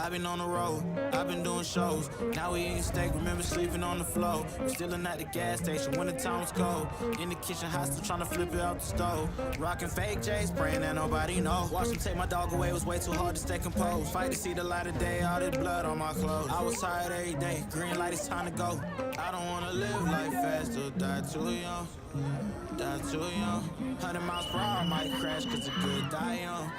I've been on the road, I've been doing shows. Now we eating steak, remember sleeping on the floor. We stillin' at the gas station when the time was cold. In the kitchen, hot still trying to flip it out the stove. Rockin' fake J's, praying that nobody know. Watch them take my dog away, it was way too hard to stay composed. Fight to see the light of day, all this blood on my clothes. I was tired every day, green light, it's time to go. I don't wanna live life fast or die too young. Die too young. 100 miles per hour, might crash cause the good die young.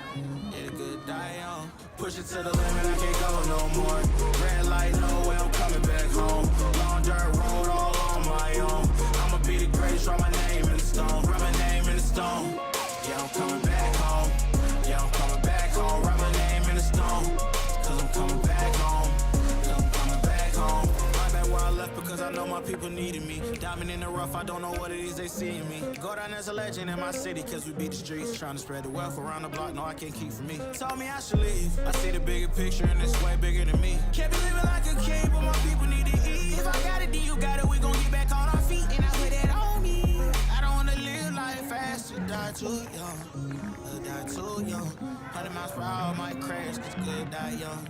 Yeah, the good die young. Push it to the limit, I can't go no more. Red light, no way, I'm coming back home. Long dirt road, all on my own. I'ma be the greatest, write my name in the stone. Write my name in the stone. Yeah, I'm coming back home. Yeah, I'm coming back home. Write my name in the stone. Cause I'm coming back home. Cause I'm coming back home. I'm back where I left because I know my people needed me. Diamond in the rough, I don't know what it is they see in me. Go down as a legend in my city cause we beat the streets. Trying to spread the wealth around the block, no I can't keep from me. Told me I should leave. I see the bigger picture and it's way bigger than me. Can't be living like a king, but my people need to eat. If I got it, then you got it, we gon' get back on our feet. And I put that on me. I don't wanna live life fast or die too young. Die too young. 100 miles per hour might crash cause good die young.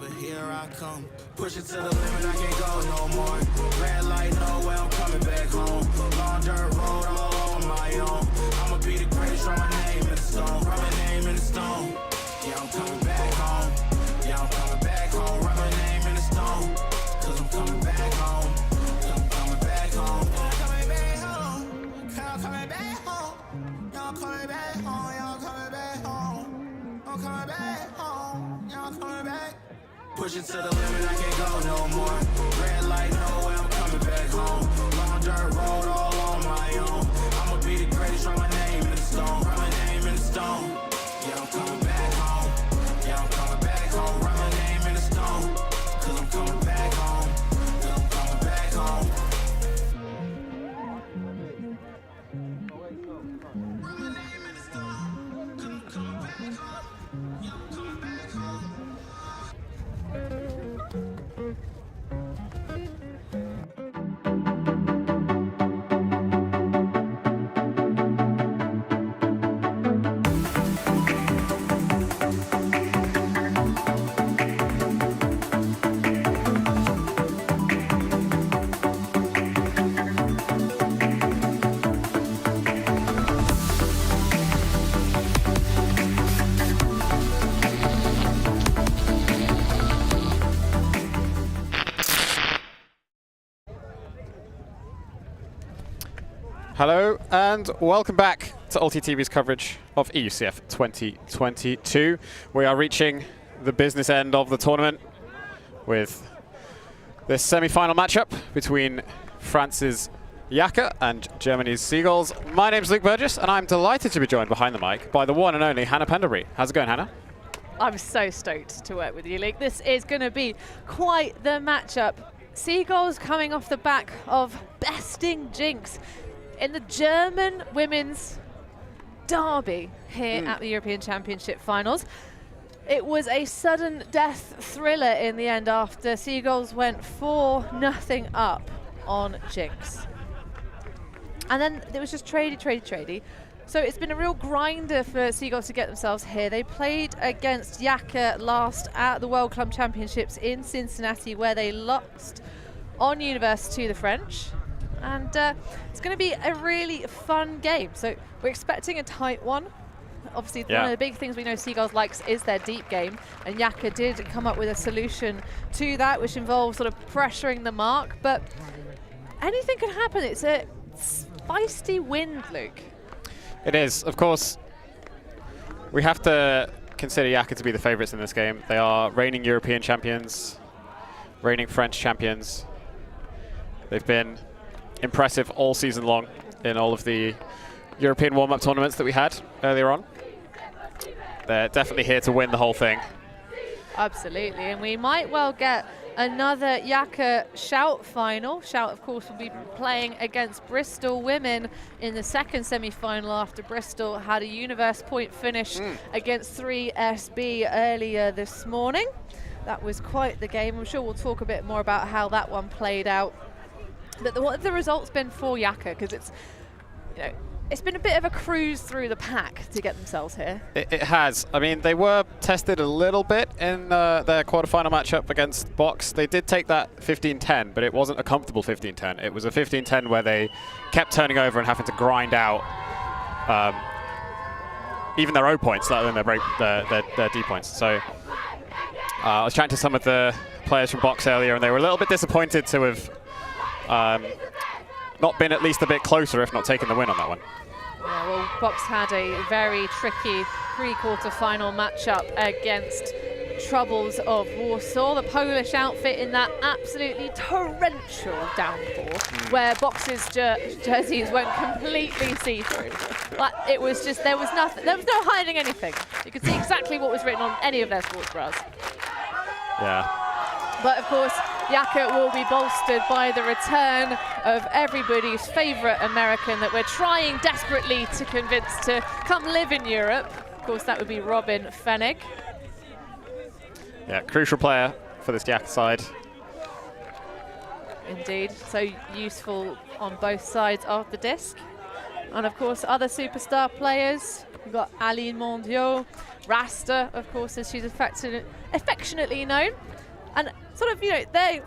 But here I come. Push it to the limit, I can't go no more. Red light, no way, I'm coming back home. Long dirt road, all on my own. I'ma be the greatest, write my name in the stone. Write my name in the stone. Yeah, I'm coming back home. Yeah, I'm coming back home. Write my name in the stone. Cause I'm coming back home. Cause I'm coming back home. I'm coming back home. I'm coming back home. Y'all coming back home. Y'all coming back home. I'm coming back home. Y'all coming back. Push it to the limit, I can't go no more. Red light, no way, I'm coming back home. Long dirt road, all on my own. I'ma be the greatest, write my name in the stone. Write my name in the stone. Yeah, I'm coming back home. Yeah, I'm coming back home. Write my name in the stone. Cause I'm coming back home. Cause I'm coming back home. Write my name in the stone. Cause I'm coming back home. Yeah, I'm coming back home. Hello and welcome back to ULTI.TV's coverage of EUCF 2022. We are reaching the business end of the tournament with this semi-final matchup between France's Yaka and Germany's Seagulls. My name's Luke Burgess and I'm delighted to be joined behind the mic by the one and only Hannah Penderbury. How's it going, Hannah? I'm so stoked to work with you, Luke. This is going to be quite the matchup. Seagulls coming off the back of besting Jinx in the German women's derby here at the European Championship finals. It was a sudden death thriller in the end after Seagulls went 4-0 up on Jinx. And then it was just tradey. So it's been a real grinder for Seagulls to get themselves here. They played against Yaka last at the World Club Championships in Cincinnati, where they lost on Universe to the French. And it's going to be a really fun game. So we're expecting a tight one. Obviously, one of the big things we know Seagulls likes is their deep game. And Yaka did come up with a solution to that, which involves sort of pressuring the mark. But anything can happen. It's a feisty wind, Luke. It is. Of course, we have to consider Yaka to be the favourites in this game. They are reigning European champions, reigning French champions. They've been impressive all season long in all of the European warm-up tournaments that we had earlier on. They're definitely here to win the whole thing. Absolutely, and we might well get another Yaka Shout final. Shout, of course, will be playing against Bristol women in the second semi-final after Bristol had a Universe point finish against 3SB earlier this morning. That was quite the game. I'm sure we'll talk a bit more about how that one played out. But what have the results been for Yaka? Because it's, it's been a bit of a cruise through the pack to get themselves here. It has. I mean, they were tested a little bit in their quarterfinal matchup against Box. They did take that 15-10, but it wasn't a comfortable 15-10. It was a 15-10 where they kept turning over and having to grind out even their O points, let alone their D points. So I was chatting to some of the players from Box earlier, and they were a little bit disappointed to have not been at least a bit closer, if not taking the win on that one. Yeah, well, Box had a very tricky pre-quarter-final matchup against Troubles of Warsaw, the Polish outfit, in that absolutely torrential downpour, where Box's jerseys went completely see-through. Like, it was just, there was no hiding anything. You could see exactly what was written on any of their sports bras. Yeah. But of course, Yaka will be bolstered by the return of everybody's favourite American that we're trying desperately to convince to come live in Europe. Of course, that would be Robin Fennig. Yeah, crucial player for this Yaka side. Indeed, so useful on both sides of the disc. And of course, other superstar players. We've got Aline Mondiaux, Rasta, of course, as she's affectionately known. And sort of, you know, they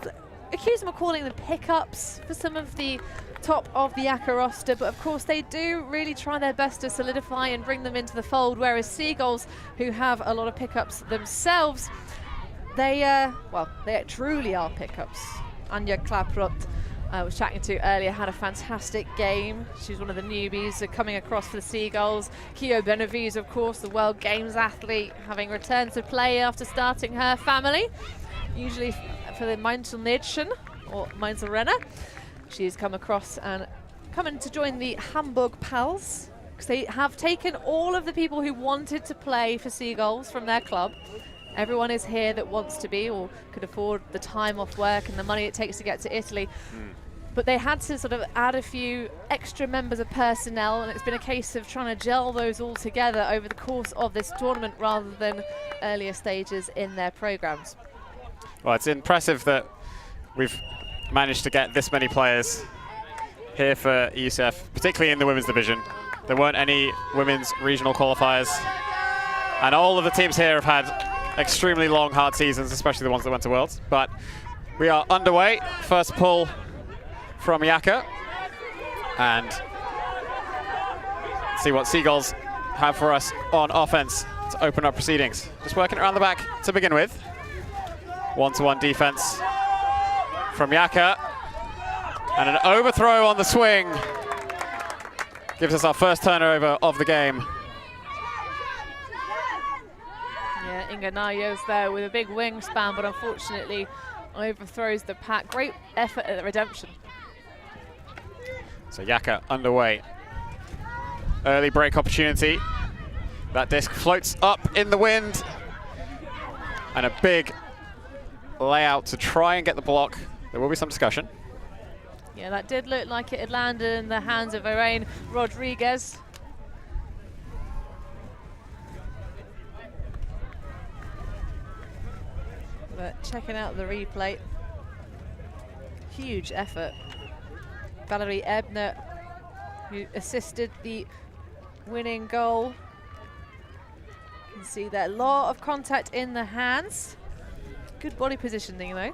accuse them of calling them pickups for some of the top of the Yaka roster, but of course they do really try their best to solidify and bring them into the fold, whereas Seagulls, who have a lot of pickups themselves, they truly are pickups. Anja Klaprot, I was chatting to earlier, had a fantastic game. She's one of the newbies coming across for the Seagulls. Kio Benavides, of course, the World Games athlete, having returned to play after starting her family, usually for the Mainzelnädchen or Mainzelrenner. She's come across and coming to join the Hamburg Pals, because they have taken all of the people who wanted to play for Seagulls from their club. Everyone is here that wants to be or could afford the time off work and the money it takes to get to Italy. But they had to sort of add a few extra members of personnel, and it's been a case of trying to gel those all together over the course of this tournament rather than earlier stages in their programs. Well, it's impressive that we've managed to get this many players here for EUCF, particularly in the women's division. There weren't any women's regional qualifiers, and all of the teams here have had extremely long, hard seasons, especially the ones that went to Worlds. But we are underway. First pull from Yaka, and see what Seagulls have for us on offense to open up proceedings. Just working around the back to begin with. One-to-one defense from Yaka, and an overthrow on the swing gives us our first turnover of the game. Yeah, Inga Nayo's there with a big wingspan, but unfortunately overthrows the pack. Great effort at the redemption. So Yaka underway. Early break opportunity. That disc floats up in the wind, and a big layout to try and get the block. There will be some discussion. Yeah, that did look like it had landed in the hands of Irene Rodriguez. But checking out the replay, huge effort. Valerie Ebner, who assisted the winning goal. You can see there, a lot of contact in the hands. Good body positioning though.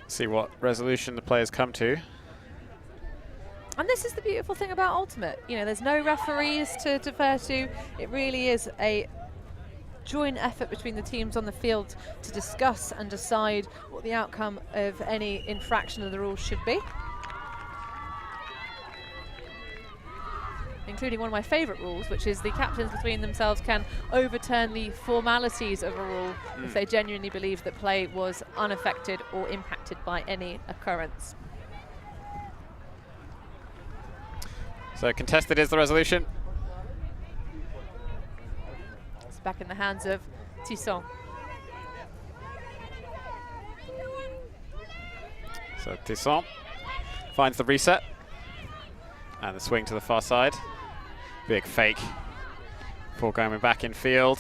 See what resolution the players come to. And this is the beautiful thing about Ultimate. You know, there's no referees to defer to. It really is a joint effort between the teams on the field to discuss and decide what the outcome of any infraction of the rules should be. Including one of my favourite rules, which is the captains between themselves can overturn the formalities of a rule if they genuinely believe that play was unaffected or impacted by any occurrence. So contested is the resolution. It's back in the hands of Tisson. So Tisson finds the reset and the swing to the far side. Big fake before going back in field.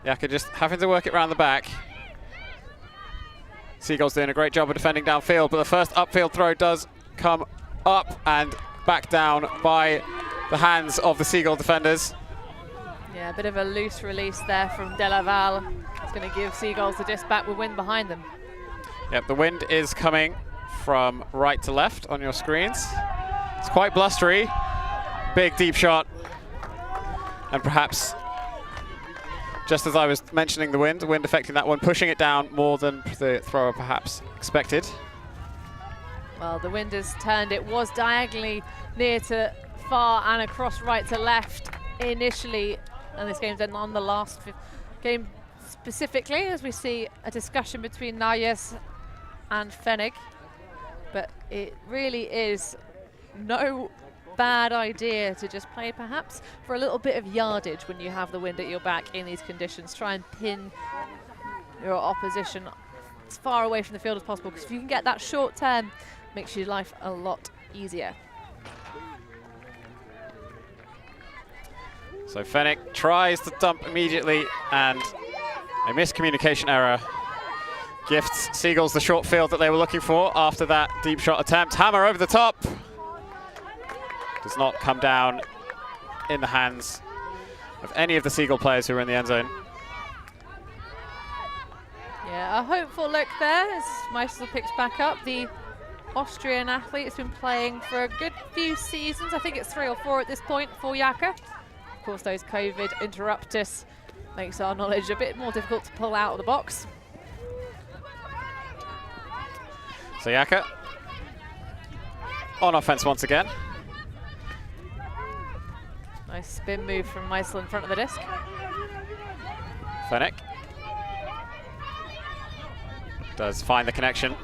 Yaka just having to work it around the back. Seagulls doing a great job of defending downfield, but the first upfield throw does come up and back down by the hands of the Seagull defenders. Yeah, a bit of a loose release there from Delaval. It's going to give Seagulls the disc back with wind behind them. Yep, the wind is coming from right to left on your screens. It's quite blustery. Big deep shot. And perhaps, just as I was mentioning the wind affecting that one, pushing it down more than the thrower perhaps expected. Well, the wind has turned. It was diagonally near to far and across right to left initially, and this game's then on the last game specifically, as we see a discussion between Nayes and Fennig. But it really is no bad idea to just play perhaps for a little bit of yardage when you have the wind at your back in these conditions. Try and pin your opposition as far away from the field as possible, because if you can get that short turn, it makes your life a lot easier. So Fennig tries to dump immediately, and a miscommunication error gifts Seagulls the short field that they were looking for after that deep shot attempt. Hammer over the top. Does not come down in the hands of any of the Seagull players who were in the end zone. Yeah, a hopeful look there as Meisel picks back up. The Austrian athlete has been playing for a good few seasons. I think it's 3 or 4 at this point for Yaka. Of course, those COVID interruptus makes our knowledge a bit more difficult to pull out of the box. So Yaka on offense once again. Nice spin move from Meisel in front of the disc. Fennig does find the connection.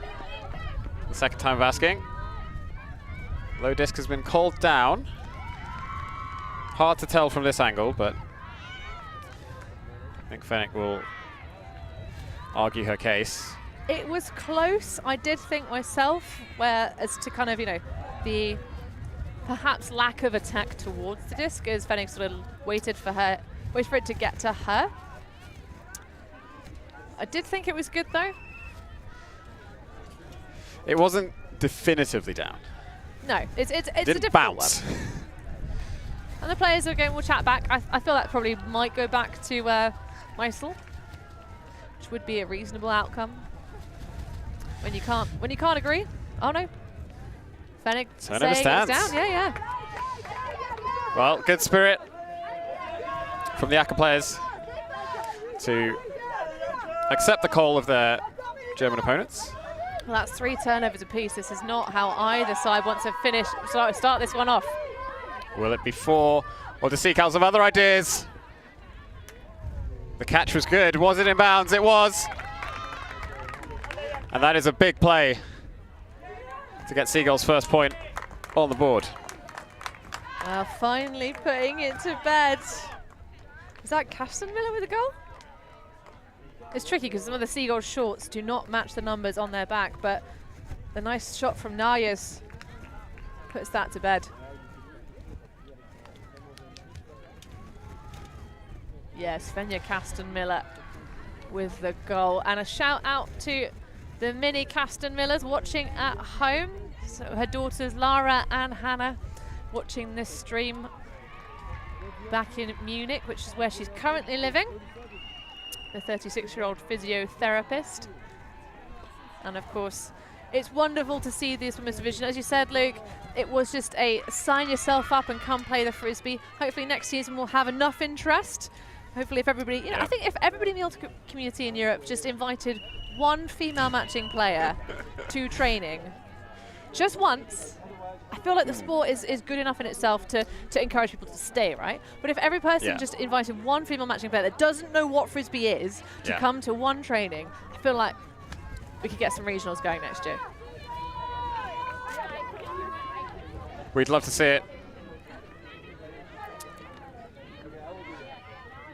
The second time of asking. Low disc has been called down. Hard to tell from this angle, but I think Fennig will argue her case. It was close, I did think myself, where as to kind of, you know, the perhaps lack of attack towards the disc as Fennig sort of waited for it to get to her. I did think it was good though. It wasn't definitively down. No, it's a Didn't difficult bounce. one. And the players are going, we'll chat back. I feel that probably might go back to Meisel, which would be a reasonable outcome. When you can't agree. Oh no. Fennig saying it's down. Yeah. Well, good spirit from the Yaka players to accept the call of their German opponents. Well, that's 3 turnovers apiece. This is not how either side wants to start this one off. Will it be 4, or does Seagulls have other ideas? The catch was good. Was it in bounds? It was. And that is a big play to get Seagulls' first point on the board. Finally putting it to bed. Is that Kastenmiller with a goal? It's tricky because some of the Seagulls shorts do not match the numbers on their back, but the nice shot from Nayes puts that to bed. Yes, Svenja Kastenmiller with the goal. And a shout out to the mini Kastenmillers watching at home. So her daughters Lara and Hannah watching this stream back in Munich, which is where she's currently living. The 36-year-old physiotherapist. And of course, it's wonderful to see this women's division. As you said, Luke, it was just a sign yourself up and come play the Frisbee. Hopefully next season we'll have enough interest. Hopefully if everybody, you know, I think if everybody in the ULTI community in Europe just invited one female matching player to training, just once, I feel like the sport is good enough in itself to encourage people to stay, right? But if every person just invited one female matching player that doesn't know what Frisbee is to come to one training, I feel like we could get some regionals going next year. We'd love to see it.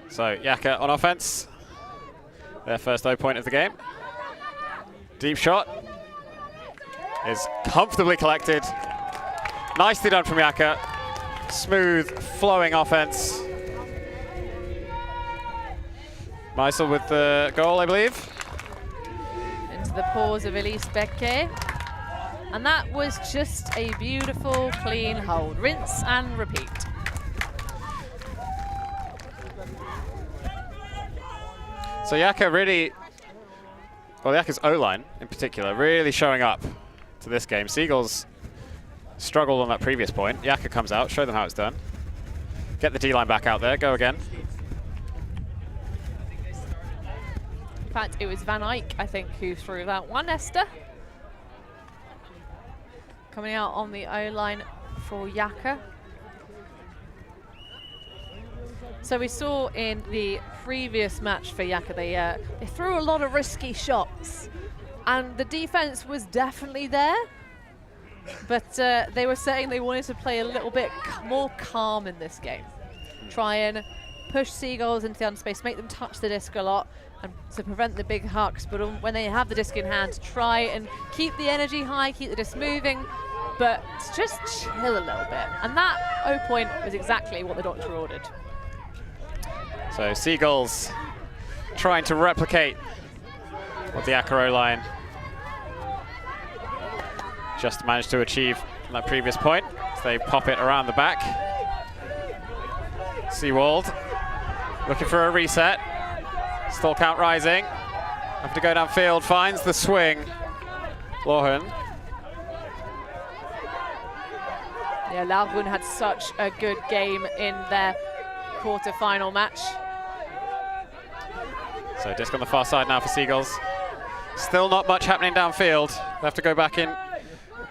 So Yaka on offense. Their first low point of the game. Deep shot is comfortably collected. Nicely done from Yaka. Smooth, flowing offense. Meisel with the goal, I believe. Into the paws of Elise Becquet. And that was just a beautiful, clean hold. Rinse and repeat. So Yaka really, well, Yaka's O-line in particular, really showing up to this game. Seagulls struggled on that previous point. Yaka comes out, show them how it's done. Get the D-line back out there, go again. In fact, it was Van Eyck, I think, who threw that one, Esther. Coming out on the O-line for Yaka. So we saw in the previous match for Yaka, they threw a lot of risky shots. And the defense was definitely there. But they were saying they wanted to play a little bit more calm in this game. Try and push Seagulls into the unspace, make them touch the disc a lot, and to prevent the big hucks. But when they have the disc in hand, try and keep the energy high, keep the disc moving, but just chill a little bit. And that O point was exactly what the doctor ordered. So Seagulls trying to replicate what the Yaka O-line just managed to achieve on that previous point. So they pop it around the back. Seawald looking for a reset. Stall count rising. Have to go downfield, finds the swing. Lohan. Yeah, Laurun had such a good game in their quarter-final match. So disc on the far side now for Seagulls. Still not much happening downfield. They have to go back in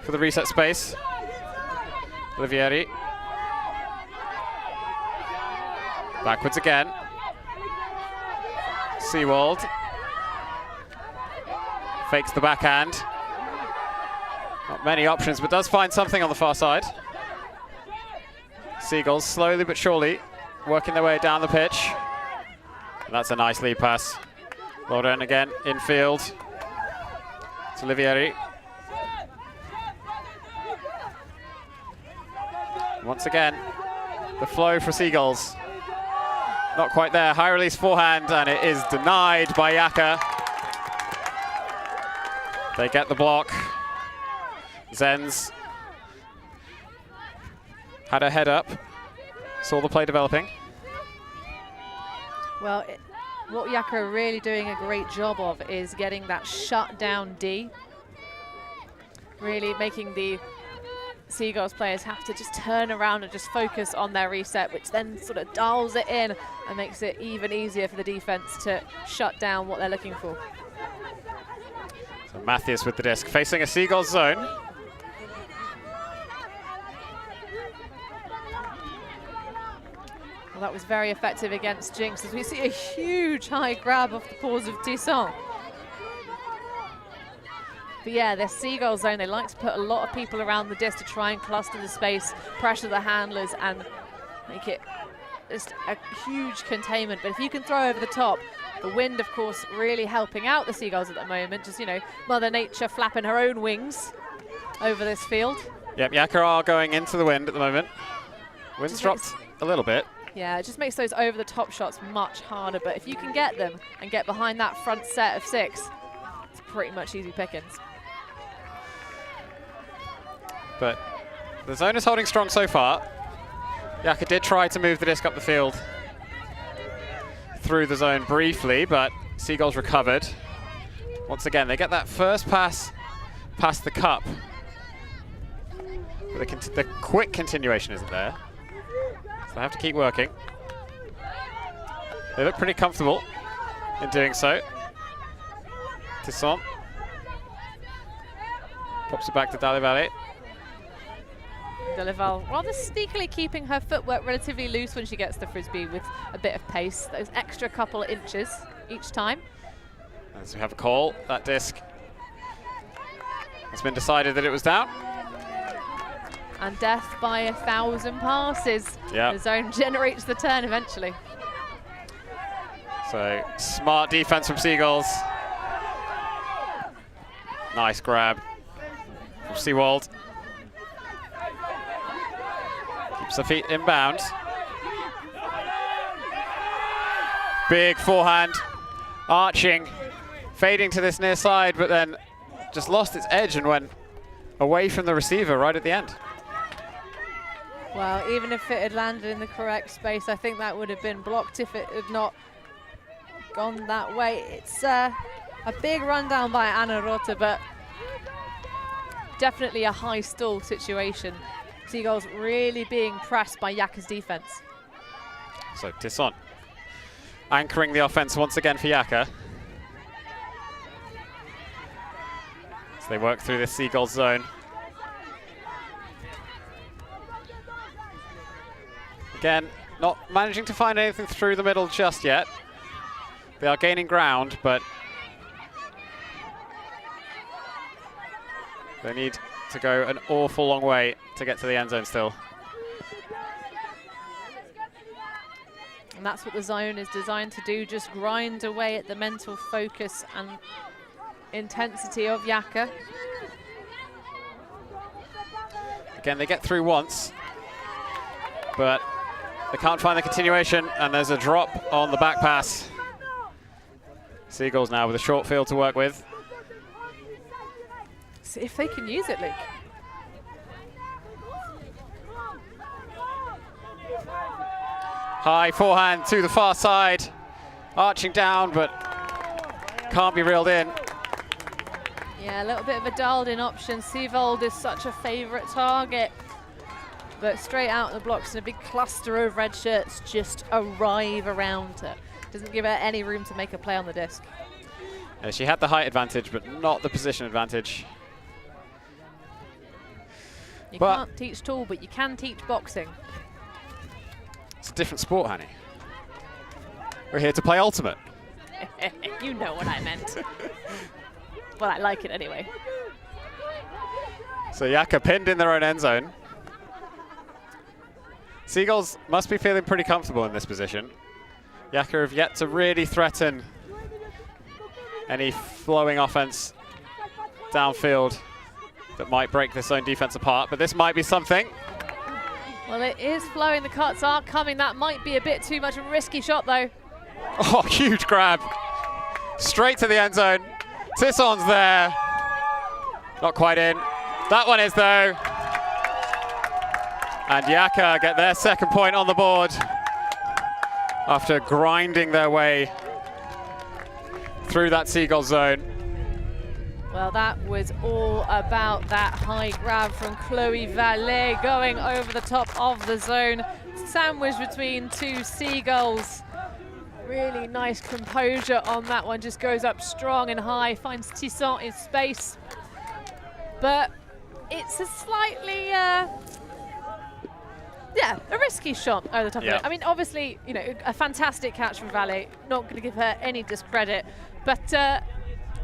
for the reset space. Olivieri. Backwards again. Seawald. Fakes the backhand. Not many options, but does find something on the far side. Seagulls slowly but surely working their way down the pitch. And that's a nice lead pass. Lauren again, infield. It's Olivieri. Once again, the flow for Seagulls. Not quite there. High release forehand, and it is denied by Yaka. They get the block. Zenz had her head up. Saw the play developing. Well, what Yaka are really doing a great job of is getting that shut down D. Really making the Seagulls players have to just turn around and just focus on their reset, which then sort of dials it in and makes it even easier for the defense to shut down what they're looking for. So Mathias with the disc, facing a Seagulls zone. Well, that was very effective against Jinx, as we see a huge high grab off the paws of Tisson. But yeah, their Seagull zone, they like to put a lot of people around the disc to try and cluster the space, pressure the handlers, and make it just a huge containment. But if you can throw over the top, the wind, of course, really helping out the Seagulls at the moment. Just, you know, Mother Nature flapping her own wings over this field. Yep, Yaka are going into the wind at the moment. Wind's dropped a little bit. Yeah, it just makes those over-the-top shots much harder. But if you can get them and get behind that front set of 6, it's pretty much easy pickings. But the zone is holding strong so far. Yaka did try to move the disc up the field through the zone briefly, but Seagulls recovered. Once again, they get that first pass past the cup. But the quick continuation isn't there. So they have to keep working. They look pretty comfortable in doing so. Tisson pops it back to Dalivalle. Delival rather sneakily keeping her footwork relatively loose when she gets the frisbee with a bit of pace. Those extra couple of inches each time. As we have a call, that disc has been decided that it was down. And death by 1,000 passes. Yep. The zone generates the turn eventually. So smart defense from Seagulls. Nice grab from Seawald. Keeps the feet inbound. Big forehand, arching, fading to this near side, but then just lost its edge and went away from the receiver right at the end. Well, even if it had landed in the correct space, I think that would have been blocked if it had not gone that way. It's a big rundown by Anna Rota, but definitely a high stall situation. Seagulls really being pressed by Yaka's defense. So Tisson anchoring the offense once again for Yaka. As they work through this Seagulls zone. Again, not managing to find anything through the middle just yet. They are gaining ground, but they need to go an awful long way to get to the end zone still. And that's what the zone is designed to do, just grind away at the mental focus and intensity of Yaka. Again, they get through once, but they can't find the continuation, and there's a drop on the back pass. Seagulls now with a short field to work with. See if they can use it, Luke. High forehand to the far side, arching down, but can't be reeled in. Yeah, a little bit of a dialed-in option. Seagold is such a favourite target. But straight out the blocks and a big cluster of red shirts just arrive around her. Doesn't give her any room to make a play on the disc. Yeah, she had the height advantage, but not the position advantage. You can't teach tall, but you can teach boxing. It's a different sport, Hanny. We're here to play Ultimate. You know what I meant. Well, I like it anyway. So Yaka pinned in their own end zone. Seagulls must be feeling pretty comfortable in this position. Yaka have yet to really threaten any flowing offense downfield that might break this zone defense apart, but this might be something. Well, it is flowing. The cuts are coming. That might be a bit too much of a risky shot, though. Oh, huge grab. Straight to the end zone. Tisson's there. Not quite in. That one is, though. And Yaka get their second point on the board after grinding their way through that Seagull zone. Well, that was all about that high grab from Chloe Valet going over the top of the zone, sandwiched between two Seagulls. Really nice composure on that one, just goes up strong and high, finds Tisson in space. But it's a slightly, yeah, a risky shot over the top of it. I mean, obviously, you know, a fantastic catch from Valet, not going to give her any discredit, but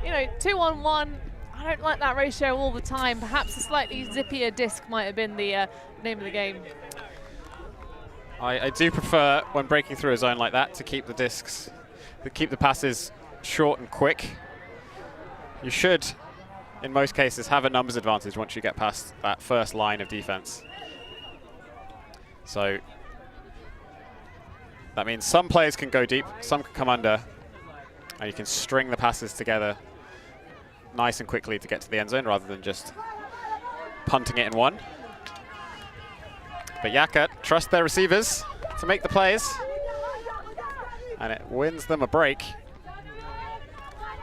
you know, 2-on-1, I don't like that ratio all the time. Perhaps a slightly zippier disc might have been the name of the game. I do prefer, when breaking through a zone like that, to keep the discs, to keep the passes short and quick. You should, in most cases, have a numbers advantage once you get past that first line of defense. So that means some players can go deep, some can come under, and you can string the passes together nice and quickly to get to the end zone rather than just punting it in one. But Yaka trust their receivers to make the plays, and it wins them a break.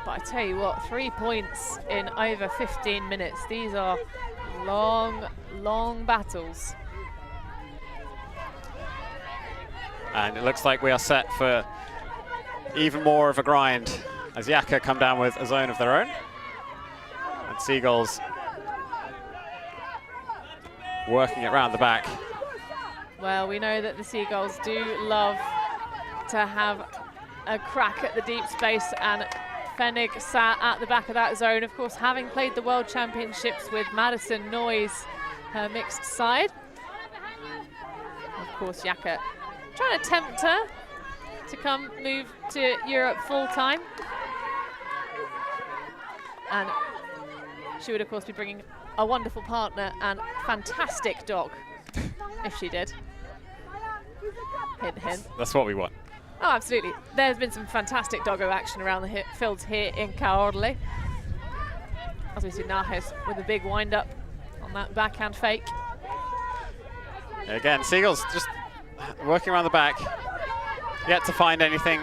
But I tell you what, 3 points in over 15 minutes. These are long, long battles. And it looks like we are set for even more of a grind as Yaka come down with a zone of their own. And Seagulls working it round the back. Well, we know that the Seagulls do love to have a crack at the deep space, and Fennig sat at the back of that zone. Of course, having played the World Championships with Madison Noyes, her mixed side. Of course, Yaka trying to tempt her to move to Europe full time. And she would, of course, be bringing a wonderful partner and fantastic dog if she did. Hint, hint. That's what we want. Oh, absolutely. There's been some fantastic doggo action around the fields here in Caorle. As we see Najes with a big wind-up on that backhand fake. Again, Seagulls just working around the back, yet to find anything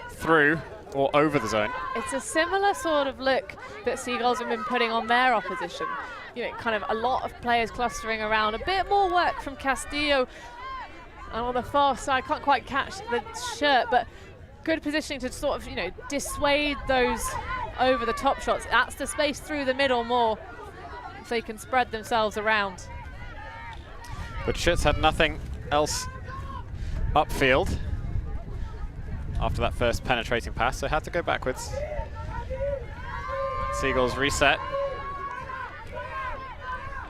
through or over the zone. It's a similar sort of look that Seagulls have been putting on their opposition. You know, kind of a lot of players clustering around, a bit more work from Castillo. And on the far side, can't quite catch the shirt, but good positioning to sort of, you know, dissuade those over the top shots. That's the space through the middle more, so they can spread themselves around. But Schütz had nothing else upfield after that first penetrating pass, so had to go backwards. Seagulls reset.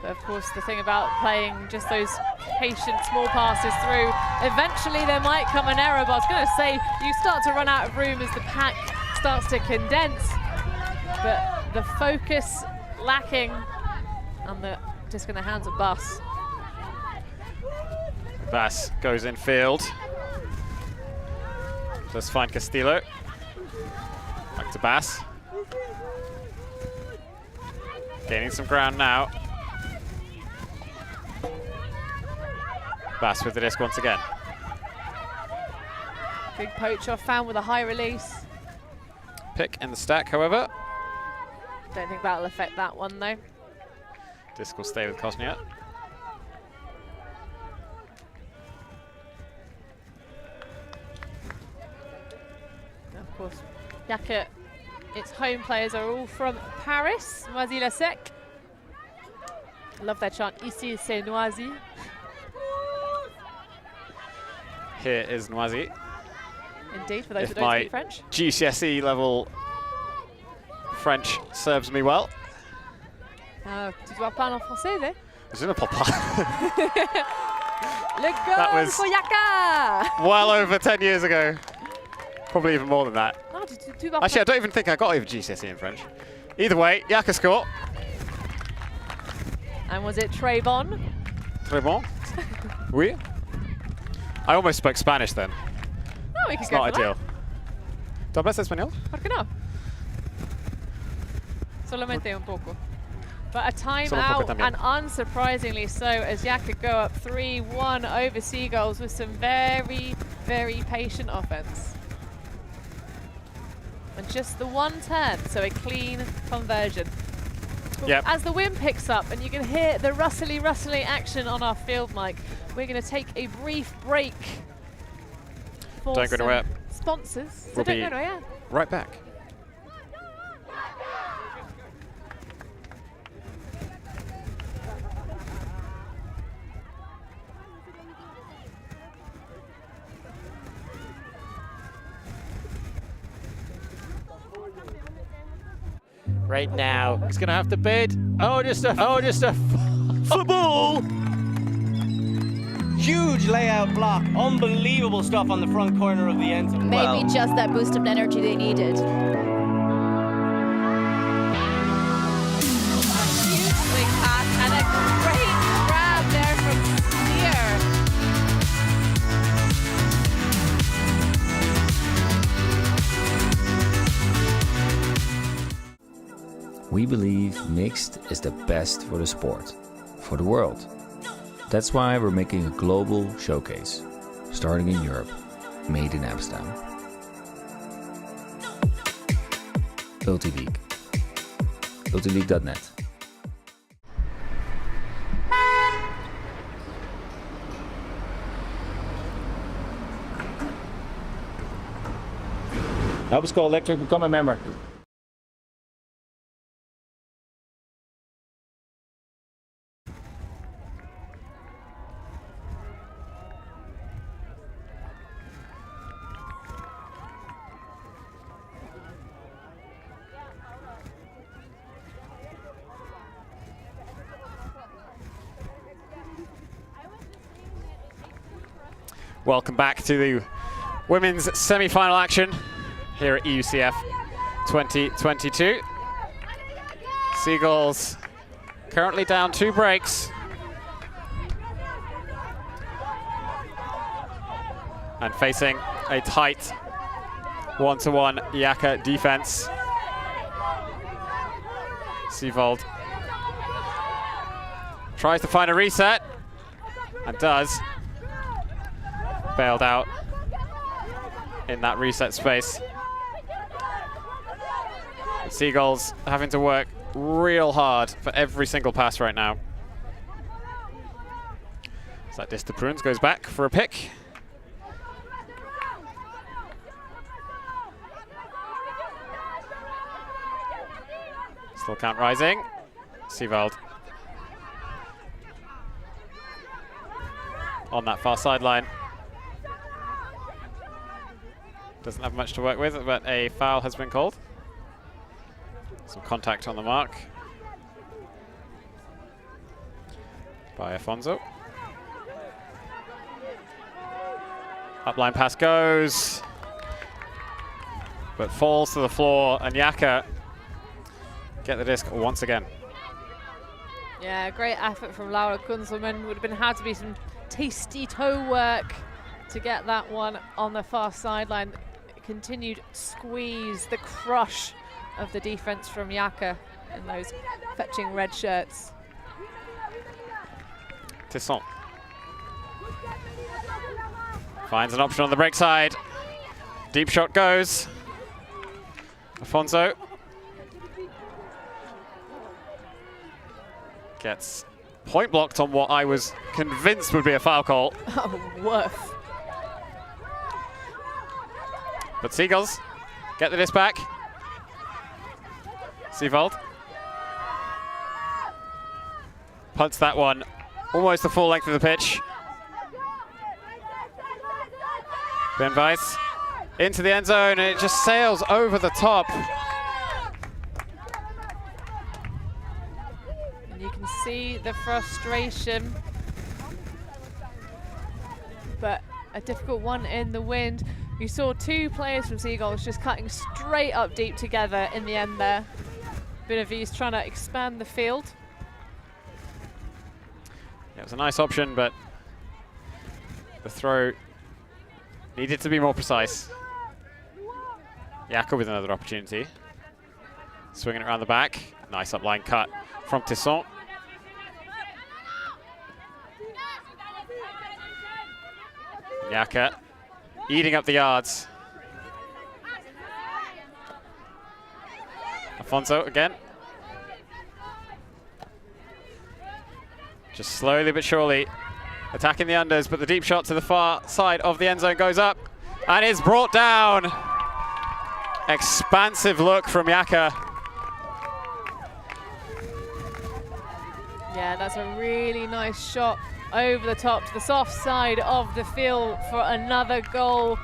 But of course, the thing about playing just those patient small passes through, eventually there might come an error, but I was going to say, you start to run out of room as the pack starts to condense, but the focus lacking, and just in the hands of Bas. Bas goes in field. Let's find Castillo. Back to Bas. Gaining some ground now. Bas with the disc once again. Big poach off found with a high release. Pick in the stack, however. Don't think that'll affect that one though. Disc will stay with Kosniak. Of course, Yaka, its home players are all from Paris, Noisy-le-Sec. Love their chant, ici c'est Noisy. Here is Noisy. Indeed, for those If who don't my speak French. GCSE level French serves me well. Tu dois parler en français, eh? Je ne parle pas. Le That goal was for Yaka! well over 10 years ago. Probably even more than that. No, tu dois Actually, I don't even think I got even GCSE in French. Either way, Yaka score. And was it Trayvon? Très bon. Oui. I almost spoke Spanish then. No, we could It's go not for ideal. ¿Tú hablas español? ¿Por qué no? Solamente un poco. But a Solo un poco timeout, también. and unsurprisingly so, as Yaka go up 3-1 over Seagulls with some very, very patient offense. And just the one turn, so a clean conversion. Yep. As the wind picks up and you can hear the rustly action on our field mic, we're going to take a brief break for Don't go some anywhere. sponsors. So We'll don't be go anywhere. right back. Right now, he's gonna have to bid. Just a football. Huge layout block, unbelievable stuff on the front corner of the end zone. Maybe just that boost of energy they needed. Huge swing pass and a great grab there from We believe mixed is the best for the sport, for the world. That's why we're making a global showcase, starting in Europe, made in Amsterdam. ULTI.TV. ULTI.net. Help us go electric, become a member. Welcome back to the women's semi-final action here at EUCF 2022. Seagulls currently down 2 breaks. And facing a tight one-to-one Yaka defense. Seagulls tries to find a reset and does. Bailed out in that reset space. Seagulls having to work real hard for every single pass right now. So that Dista Prunes goes back for a pick. Still count rising. Seagulls on that far sideline. Doesn't have much to work with, but a foul has been called. Some contact on the mark by Afonso. Upline pass goes, but falls to the floor, and Yaka get the disc once again. Yeah, great effort from Laura Kunzelman. Would have had to be some tasty toe work to get that one on the far sideline. Continued squeeze, the crush of the defense from Yaka in those fetching red shirts. Tisson finds an option on the break side. Deep shot goes. Afonso gets point blocked on what I was convinced would be a foul call. Oh, woof. But Seagulls get the disc back. Seagulls punts that one almost the full length of the pitch. Ben Weiss into the end zone, and it just sails over the top. And you can see the frustration, but a difficult one in the wind. You saw two players from Seagulls just cutting straight up deep together in the end there. Benavides trying to expand the field. Yeah, it was a nice option, but the throw needed to be more precise. Yaka with another opportunity. Swinging it around the back. Nice upline cut from Tisson. Yaka eating up the yards. Afonso again. Just slowly but surely attacking the unders, but the deep shot to the far side of the end zone goes up and is brought down. Expansive look from Yaka. Yeah, that's a really nice shot over the top to the soft side of the field for another goal.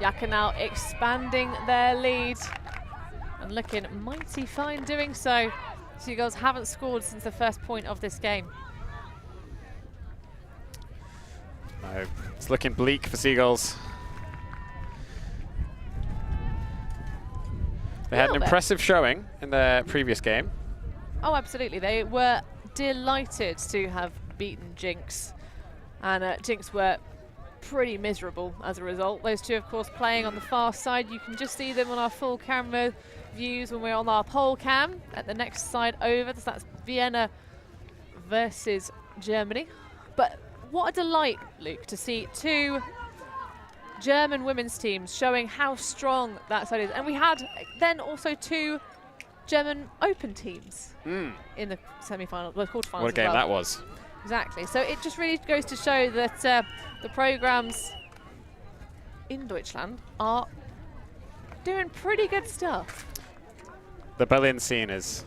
Yaka now expanding their lead and looking mighty fine doing so. Seagulls haven't scored since the first point of this game. No, it's looking bleak for Seagulls. They had an impressive showing in their previous game. Oh, absolutely. They were delighted to have beaten Jinx. And Jinx were pretty miserable as a result. Those two, of course, playing on the far side. You can just see them on our full camera views when we're on our pole cam at the next side over. So that's Vienna versus Germany. But what a delight, Luke, to see two German women's teams showing how strong that side is. And we had then also two German Open teams in the semi-final, the quarterfinals. What a game that was. Exactly. So it just really goes to show that the programs in Deutschland are doing pretty good stuff. The Berlin scene is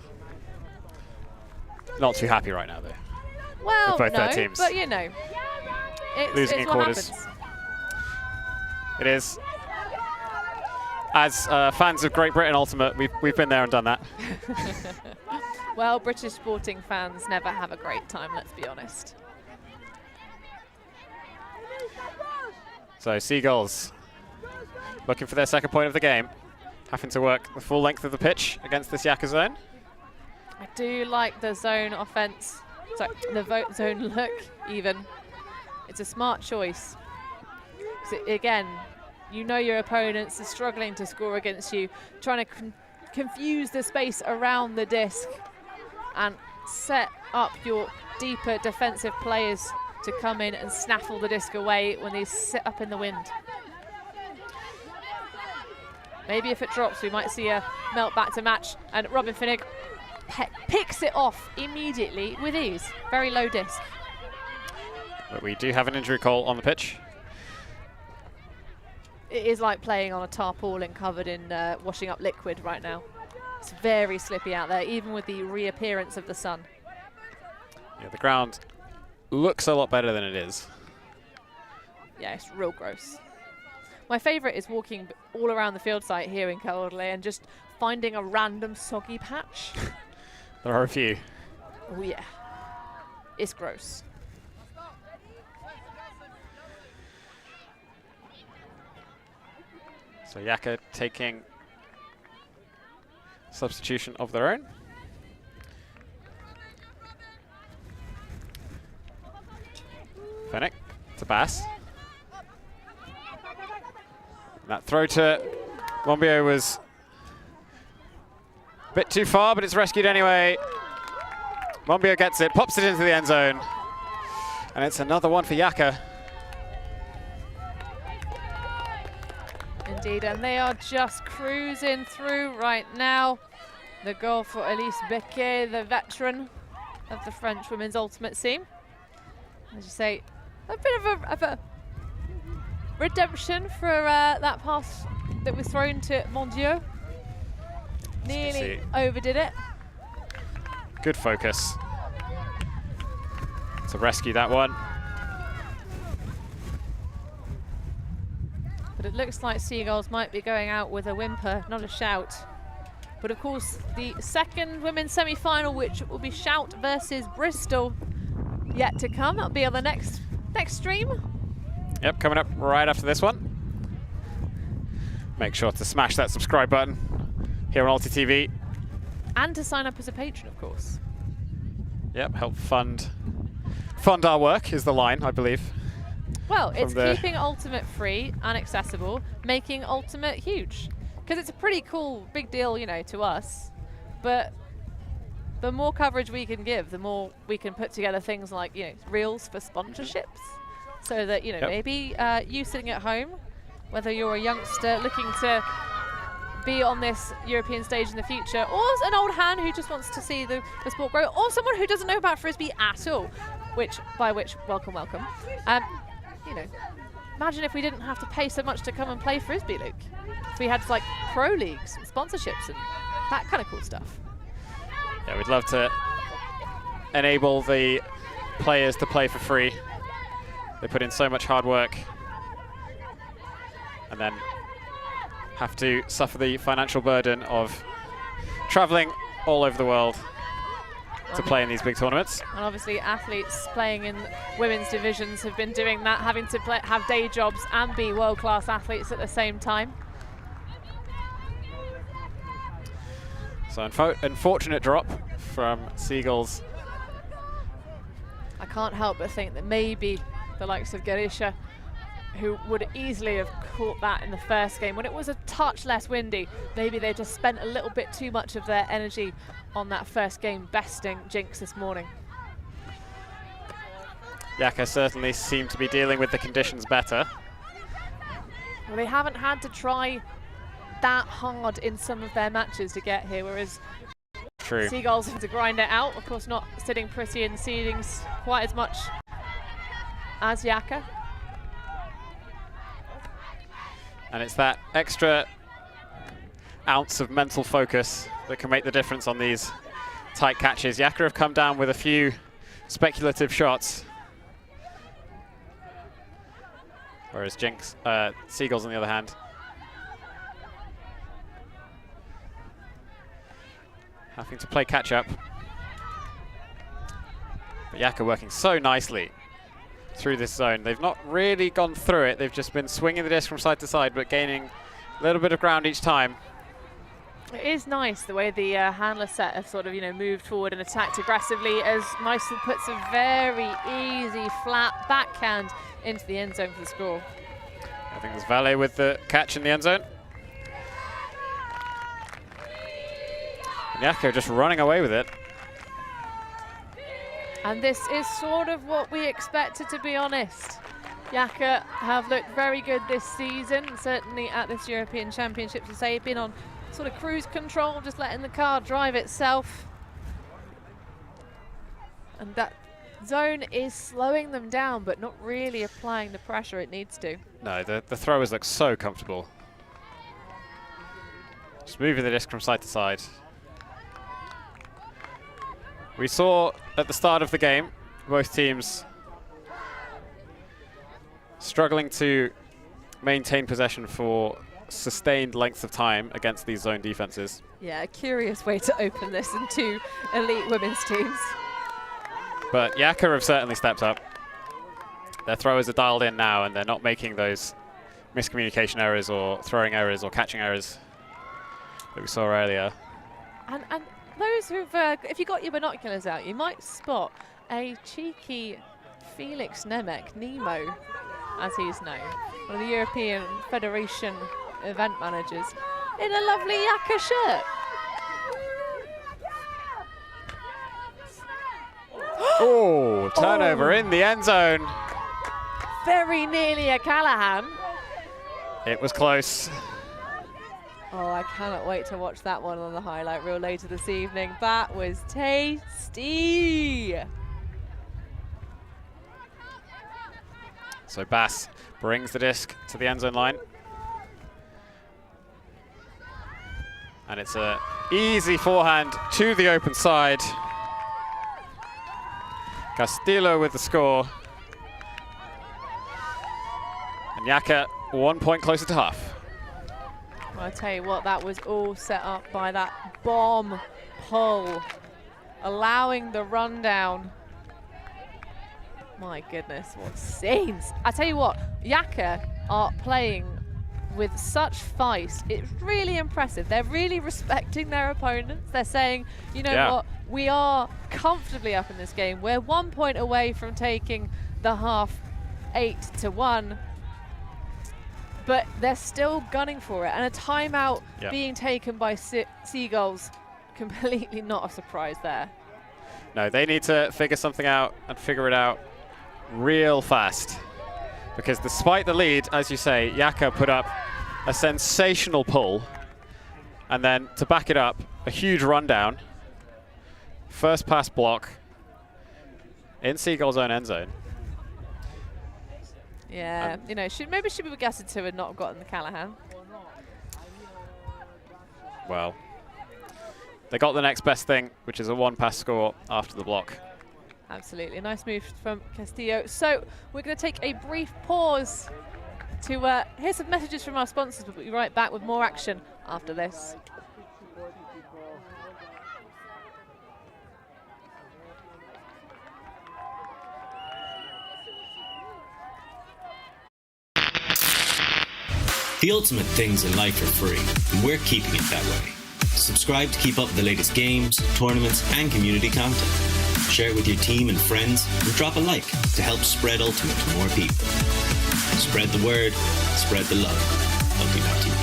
not too happy right now, though. Well, with both no, their teams but you know, losing it's in what quarters. happens. It is. As fans of Great Britain Ultimate, we've been there and done that. Well, British sporting fans never have a great time, let's be honest. So Seagulls looking for their second point of the game, having to work the full length of the pitch against this Yaka zone. I do like the zone offense, sorry, the zone look even. It's a smart choice. So again, you know your opponents are struggling to score against you, trying to confuse the space around the disc and set up your deeper defensive players to come in and snaffle the disc away when they sit up in the wind. Maybe if it drops, we might see a melt back to match, and Robin Finnig picks it off immediately with ease. Very low disc. But we do have an injury call on the pitch. It is like playing on a tarpaulin covered in washing up liquid right now. It's very slippy out there, even with the reappearance of the sun. Yeah, the ground looks a lot better than it is. Yeah, it's real gross. My favourite is walking all around the field site here in Caorle and just finding a random soggy patch. There are a few. Oh yeah, it's gross. So Yaka taking substitution of their own. Fennick to Bass. That throw to Monbiot was a bit too far, but it's rescued anyway. Monbiot gets it, pops it into the end zone. And it's another one for Yaka. Indeed, and they are just cruising through right now. The goal for Elise Becquet, the veteran of the French women's ultimate team. As you say, a bit of a redemption for that pass that was thrown to Mondieu. Nearly overdid it. Good focus to rescue that one. But it looks like Seagulls might be going out with a whimper, not a shout. But of course, the second women's semi-final, which will be Shout versus Bristol, yet to come. That'll be on the next stream. Yep, coming up right after this one. Make sure to smash that subscribe button here on ULTI.TV. And to sign up as a patron, of course. Yep, help fund our work is the line, I believe. Well, it's keeping Ultimate free and accessible, making Ultimate huge. Because it's a pretty cool, big deal, you know, to us. But the more coverage we can give, the more we can put together things like, you know, reels for sponsorships. So that, you know, maybe you sitting at home, whether you're a youngster looking to be on this European stage in the future, or an old hand who just wants to see the sport grow, or someone who doesn't know about Frisbee at all, by which, welcome. You know, imagine if we didn't have to pay so much to come and play Frisbee, Luke. If we had like pro leagues and sponsorships and that kind of cool stuff. Yeah, we'd love to enable the players to play for free. They put in so much hard work and then have to suffer the financial burden of traveling all over the world to play in these big tournaments. And obviously athletes playing in women's divisions have been doing that, having to have day jobs and be world-class athletes at the same time. So unfortunate drop from Seagulls. I can't help but think that maybe the likes of Garisha, who would easily have caught that in the first game when it was a touch less windy, maybe they just spent a little bit too much of their energy on that first game besting Jinx this morning. Yaka certainly seemed to be dealing with the conditions better. Well, they haven't had to try that hard in some of their matches to get here, whereas Seagulls have to grind it out. Of course, not sitting pretty in the seedings quite as much as Yaka. And it's that extra ounce of mental focus that can make the difference on these tight catches. Yaka have come down with a few speculative shots, whereas Seagulls, on the other hand, having to play catch up. But Yaka working so nicely through this zone. They've not really gone through it. They've just been swinging the disc from side to side, but gaining a little bit of ground each time. It is nice the way the handler set have sort of, you know, moved forward and attacked aggressively as Meisel puts a very easy, flat backhand into the end zone for the score. I think there's Valet with the catch in the end zone. And Yaka just running away with it. And this is sort of what we expected, to be honest. Yaka have looked very good this season, certainly at this European Championships. To say, been on sort of cruise control, just letting the car drive itself. And that zone is slowing them down, but not really applying the pressure it needs to. No, the throwers look so comfortable. Just moving the disc from side to side. We saw at the start of the game, both teams struggling to maintain possession for sustained lengths of time against these zone defenses. Yeah, a curious way to open this in two elite women's teams. But Yaka have certainly stepped up. Their throwers are dialed in now, and they're not making those miscommunication errors or throwing errors or catching errors that we saw earlier. And those who've, if you got your binoculars out, you might spot a cheeky Felix Nemec, Nemo, as he's known, one of the European Federation event managers, in a lovely Yaka shirt. Oh, turnover in the end zone. Very nearly a Callahan. It was close. Oh, I cannot wait to watch that one on the highlight reel later this evening. That was tasty. So Bass brings the disc to the end zone line. And it's an easy forehand to the open side. Castillo with the score. And Yaka 1 point closer to half. Well, I tell you what, that was all set up by that bomb pull, allowing the rundown. My goodness, what scenes. I tell you what, Yaka are playing with such feist. It's really impressive. They're really respecting their opponents. They're saying, you know what, we are comfortably up in this game. We're 1 point away from taking the half 8-1. But they're still gunning for it. And a timeout being taken by Seagulls, completely not a surprise there. No, they need to figure something out and figure it out real fast. Because despite the lead, as you say, Yaka put up a sensational pull. And then to back it up, a huge rundown. First pass block in Seagull's own end zone. Yeah, you know, maybe should be gutted to have not gotten the Callahan. Well, they got the next best thing, which is a one-pass score after the block. Absolutely, a nice move from Castillo. So we're going to take a brief pause to hear some messages from our sponsors, but we'll be right back with more action after this. The ultimate things in life are free, and we're keeping it that way. Subscribe to keep up with the latest games, tournaments, and community content. Share it with your team and friends, and drop a like to help spread Ultimate to more people. Spread the word, spread the love. ULTI.TV.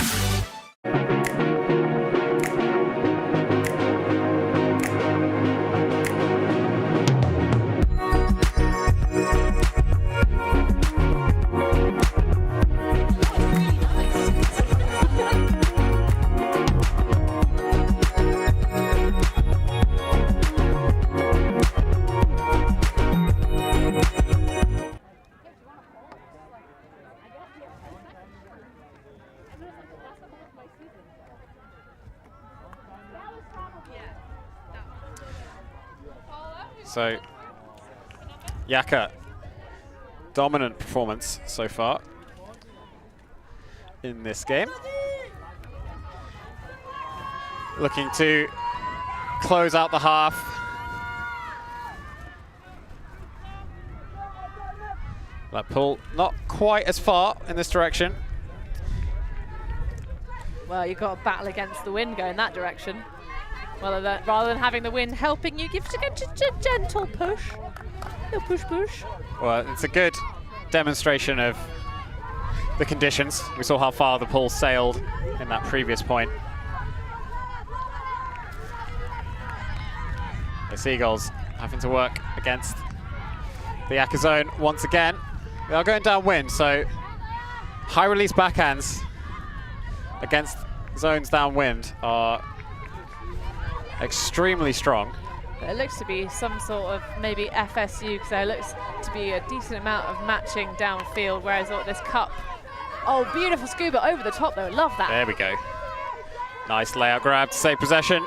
So, Yaka, dominant performance so far in this game. Looking to close out the half. That pull not quite as far in this direction. Well, you've got to battle against the wind going that direction. Rather than having the wind helping you, give it a gentle push. A push, push. Well, it's a good demonstration of the conditions. We saw how far the pull sailed in that previous point. The Seagulls having to work against the Yaka zone once again. They are going downwind, so high release backhands against zones downwind are extremely strong. It looks to be some sort of maybe FSU, because there looks to be a decent amount of matching downfield, whereas this cup, oh, beautiful scuba over the top though, love that. There we go. Nice layout grab to save possession.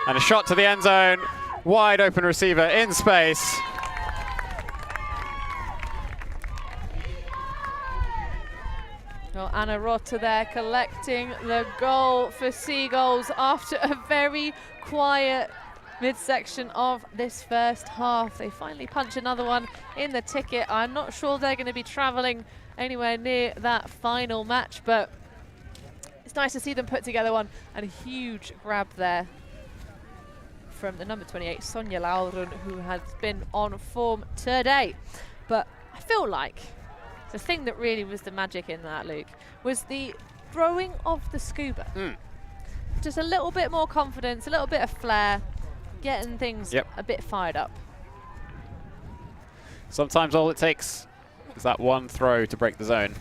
And a shot to the end zone. Wide open receiver in space. Well, Anna Rotta there collecting the goal for Seagulls after a very quiet midsection of this first half. They finally punch another one in the ticket. I'm not sure they're going to be travelling anywhere near that final match, but it's nice to see them put together one, and a huge grab there from the number 28, Sonja Laurun, who has been on form today. But I feel like the thing that really was the magic in that, Luke, was the throwing of the scuba. Just a little bit more confidence, a little bit of flair, getting things a bit fired up. Sometimes all it takes is that one throw to break the zone.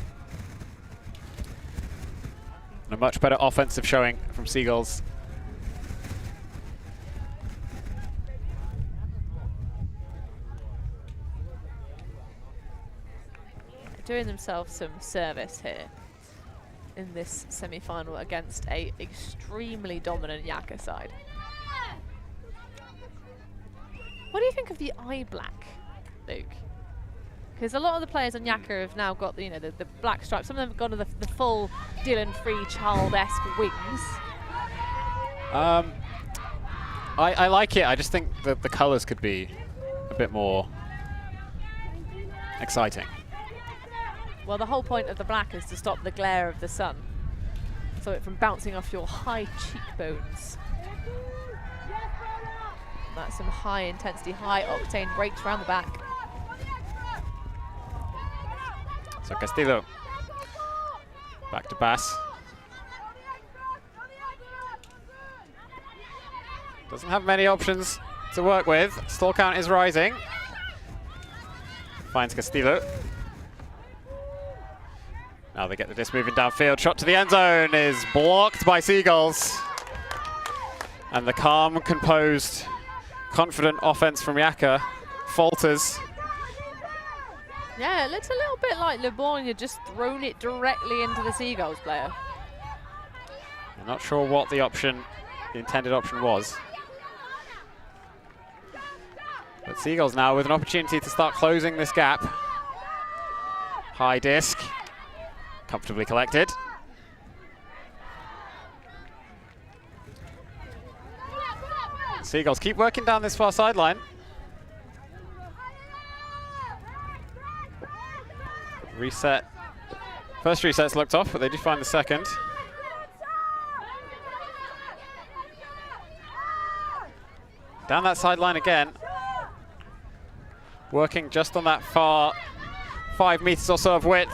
And a much better offensive showing from Seagulls. Doing themselves some service here in this semi-final against a extremely dominant Yaka side. What do you think of the eye black, Luke? Because a lot of the players on Yaka have now got the, the black stripes. Some of them have gone to the full Dylan Free child-esque wings. I like it. I just think that the colours could be a bit more exciting. Well, the whole point of the black is to stop the glare of the sun, so it from bouncing off your high cheekbones. That's some high intensity, high octane breaks around the back. So Castillo back to Bass. Doesn't have many options to work with. Stall count is rising. Finds Castillo. Now they get the disc moving downfield. Shot to the end zone is blocked by Seagulls. And the calm, composed, confident offense from Yaka falters. Yeah, it looks a little bit like Le Bon had just thrown it directly into the Seagulls player. I'm not sure what the option, the intended option was. But Seagulls now with an opportunity to start closing this gap. High disc. Comfortably collected. Seagulls keep working down this far sideline. Reset. First reset's looked off, but they do find the second. Down that sideline again. Working just on that far 5 meters or so of width.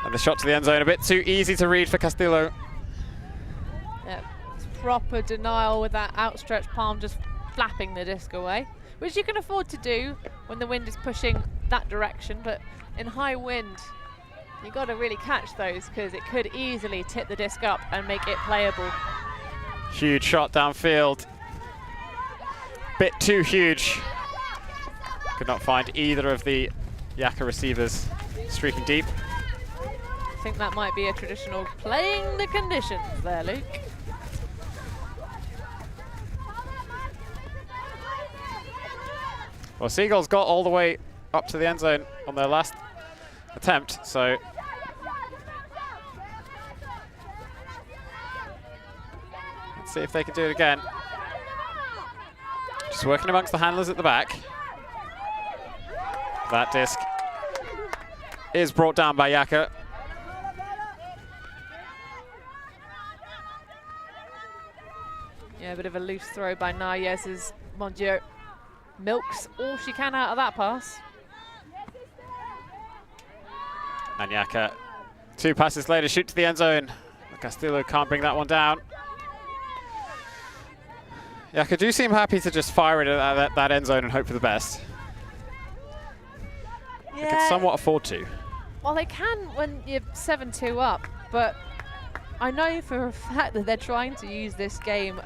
And the shot to the end zone, a bit too easy to read for Castillo. Yep, it's proper denial with that outstretched palm just flapping the disc away, which you can afford to do when the wind is pushing that direction, but in high wind, you've got to really catch those because it could easily tip the disc up and make it playable. Huge shot downfield. Bit too huge. Could not find either of the Yaka receivers streaking deep. I think that might be a traditional playing the conditions there, Luke. Well, Seagulls got all the way up to the end zone on their last attempt, so let's see if they can do it again. Just working amongst the handlers at the back. That disc is brought down by Yaka. Yeah, a bit of a loose throw by Nayes as Mon Dieu milks all she can out of that pass. And Yaka, 2 passes later, shoot to the end zone. Castillo can't bring that one down. Yaka do seem happy to just fire it at that end zone and hope for the best. Yeah. They can somewhat afford to. Well, they can when you're 7-2 up, but I know for a fact that they're trying to use this game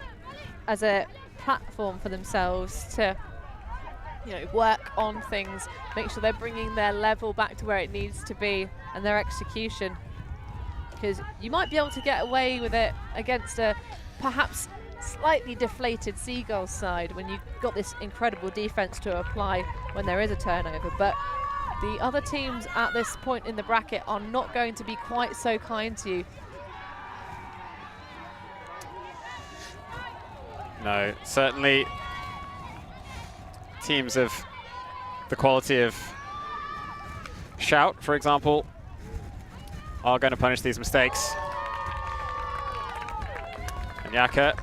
as a platform for themselves to, you know, work on things, make sure they're bringing their level back to where it needs to be and their execution. Because you might be able to get away with it against a perhaps slightly deflated Seagulls side when you've got this incredible defense to apply when there is a turnover. But the other teams at this point in the bracket are not going to be quite so kind to you. No, certainly teams of the quality of Shout, for example, are going to punish these mistakes. And Yaka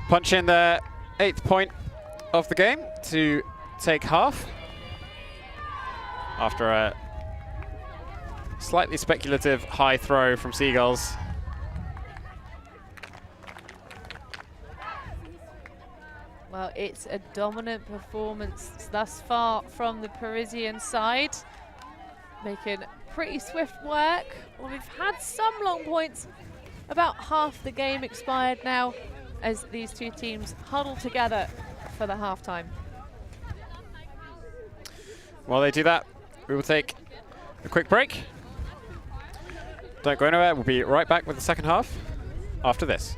punch in their 8th point of the game to take half after a slightly speculative high throw from Seagulls. Well, it's a dominant performance thus far from the Parisian side, making pretty swift work. Well, we've had some long points. About half the game expired now as these two teams huddle together for the halftime. While they do that, we will take a quick break. Don't go anywhere. We'll be right back with the second half after this.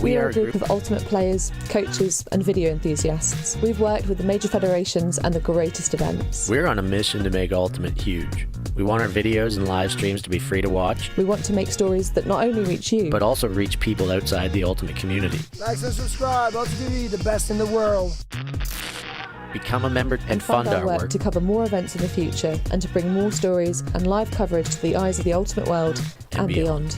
We are a group of ultimate players, coaches and video enthusiasts. We've worked with the major federations and the greatest events. We're on a mission to make Ultimate huge. We want our videos and live streams to be free to watch. We want to make stories that not only reach you, but also reach people outside the Ultimate community. Like and subscribe, ULTI.TV, the best in the world. Become a member and fund our work to cover more events in the future and to bring more stories and live coverage to the eyes of the Ultimate world and beyond.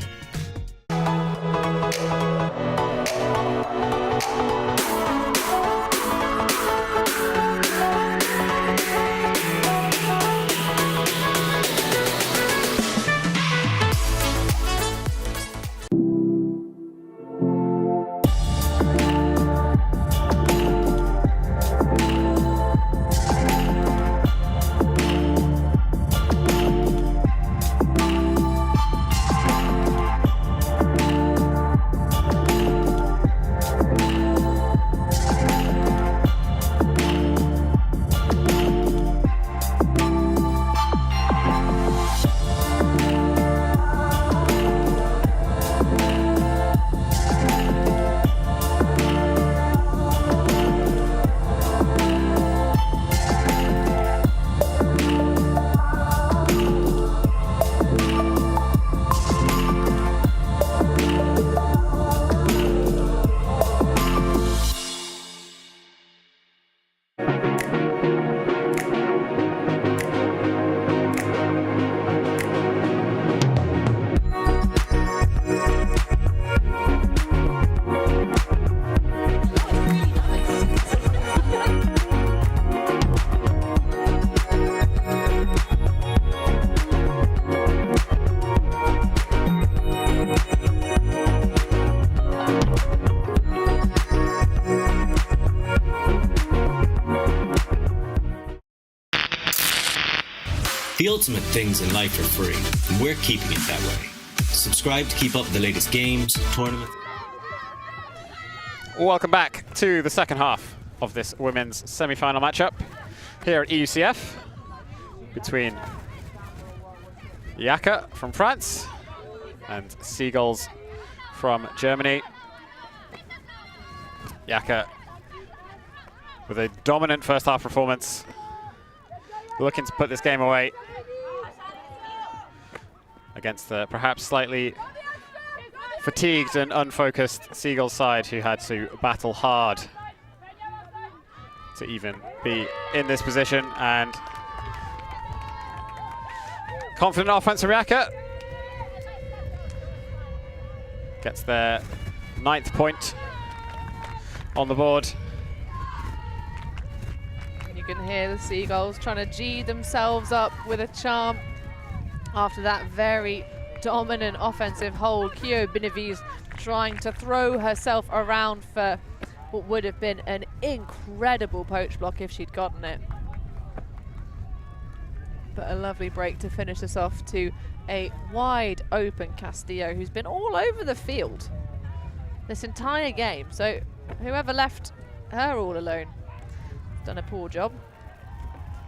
The ultimate things in life are free, and we're keeping it that way. Subscribe to keep up with the latest games, tournaments. Welcome back to the second half of this women's semi-final matchup here at EUCF between Yaka from France and Seagulls from Germany. Yaka with a dominant first half performance, looking to put this game away against the perhaps slightly fatigued and unfocused Seagulls side who had to battle hard to even be in this position. And confident offense from Yaka. Gets their 9th point on the board. You can hear the Seagulls trying to G themselves up with a charm after that very dominant offensive hold. Kyo Benavides trying to throw herself around for what would have been an incredible poach block if she'd gotten it. But a lovely break to finish us off to a wide open Castillo, who's been all over the field this entire game. So whoever left her all alone has done a poor job.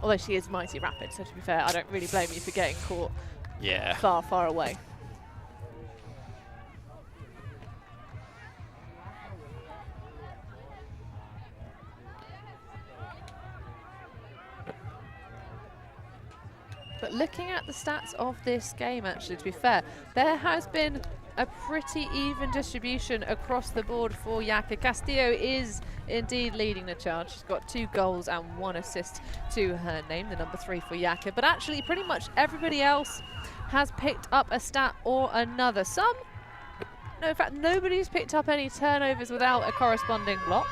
Although she is mighty rapid, so to be fair, I don't really blame you for getting caught far, far away. But looking at the stats of this game, actually, to be fair, there has been a pretty even distribution across the board for Yaka. Castillo is indeed leading the charge. She's got 2 goals and 1 assist to her name, the number 3 for Yaka. But actually, pretty much everybody else has picked up a stat or another. No, in fact, nobody's picked up any turnovers without a corresponding block.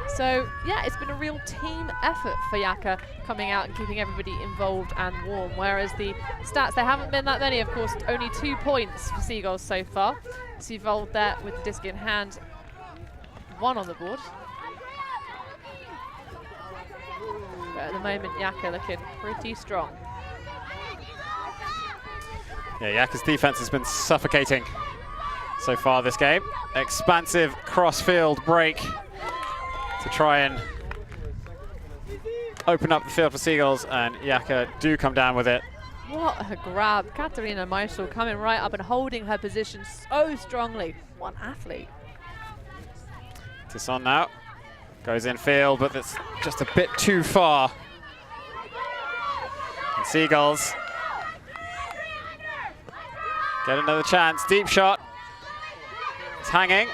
So, yeah, it's been a real team effort for Yaka coming out and keeping everybody involved and warm. Whereas the stats, there haven't been that many, of course, only 2 points for Seagulls so far. Seagold there with the disc in hand, 1 on the board. But at the moment, Yaka looking pretty strong. Yeah, Yaka's defense has been suffocating so far this game. Expansive cross-field break to try and open up the field for Seagulls, and Yaka do come down with it. What a grab. Katarina Meisel coming right up and holding her position so strongly. One athlete. Tisson now goes in field, but that's just a bit too far. And Seagulls get another chance. Deep shot. It's hanging.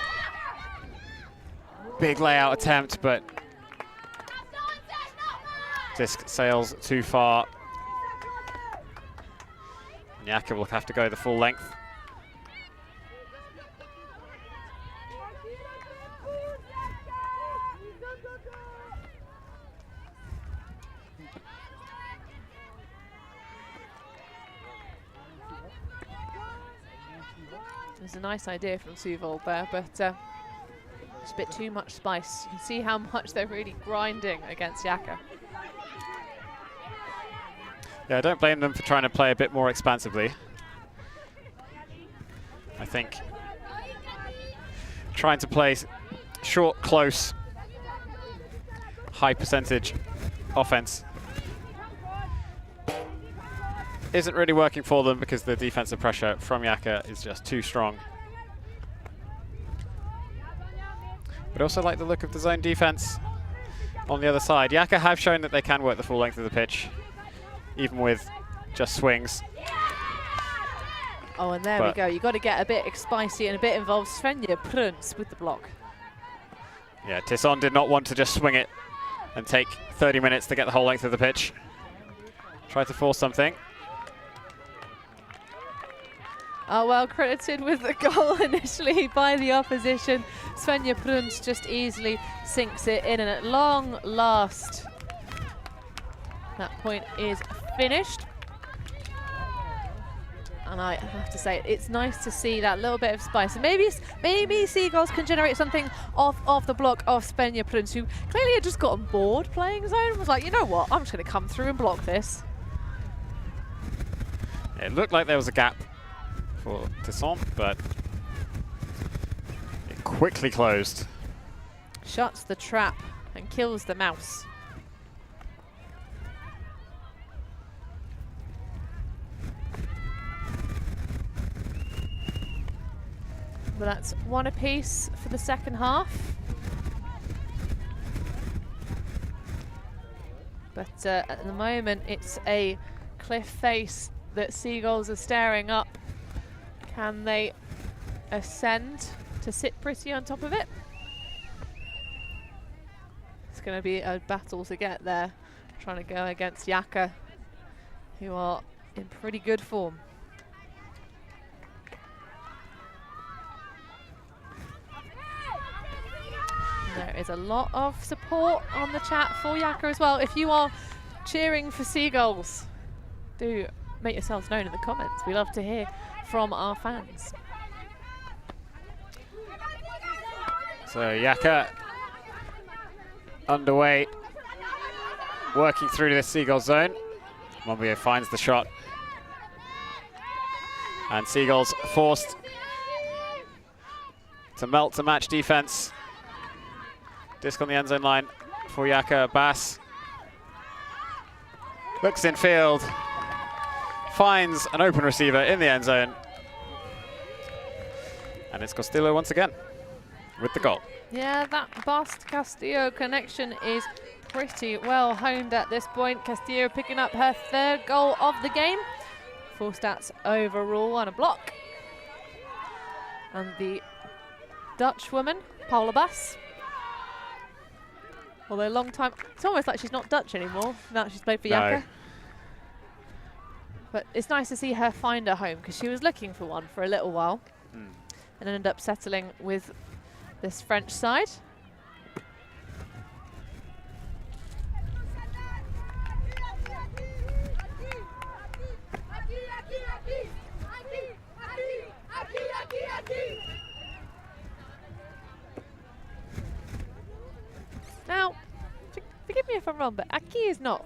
Big layout attempt, but disc sails too far. Yaka will have to go the full length. There's a nice idea from Seagold there, but it's a bit too much spice. You can see how much they're really grinding against Yaka. Yeah, I don't blame them for trying to play a bit more expansively. I think trying to play short, close, high percentage offense isn't really working for them because the defensive pressure from Yaka is just too strong. But also like the look of the zone defense on the other side. Yaka have shown that they can work the full length of the pitch, even with just swings. Oh, and there we go. You've got to get a bit spicy and a bit involved. Svenja Pruns with the block. Yeah, Tisson did not want to just swing it and take 30 minutes to get the whole length of the pitch. Tried to force something. Oh, well credited with the goal initially by the opposition. Svenja Pruns just easily sinks it in, and at long last, that point is finished. And I have to say, it's nice to see that little bit of spice. And maybe Seagulls can generate something off the block of Svenja Pruns, who clearly had just gotten bored playing zone, was like, you know what, I'm just going to come through and block this. It looked like there was a gap for Tisson, but it quickly closed. Shuts the trap and kills the mouse. But that's 1 apiece for the second half. But at the moment, it's a cliff face that Seagulls are staring up. Can they ascend to sit pretty on top of it. It's going to be a battle to get there, trying to go against Yaka, who are in pretty good form. There is a lot of support on the chat for Yaka as well. If you are cheering for Seagulls, do make yourselves known in the comments. We love to hear from our fans. So Yaka underway, working through this Seagulls zone. Monbiot finds the shot. And Seagulls forced to melt to match defense. Disc on the end zone line for Yaka. Bass looks in field, finds an open receiver in the end zone. And it's Castillo once again with the goal. Yeah, that Bast-Castillo connection is pretty well honed at this point. Castillo picking up her 3rd goal of the game. 4 stats overall on a block. And the Dutch woman, Paula Bass. Although long time, it's almost like she's not Dutch anymore now that she's played for Yaka. But it's nice to see her find a home, because she was looking for one for a little while and ended up settling with this French side. Now, forgive me if I'm wrong, but aquí is not.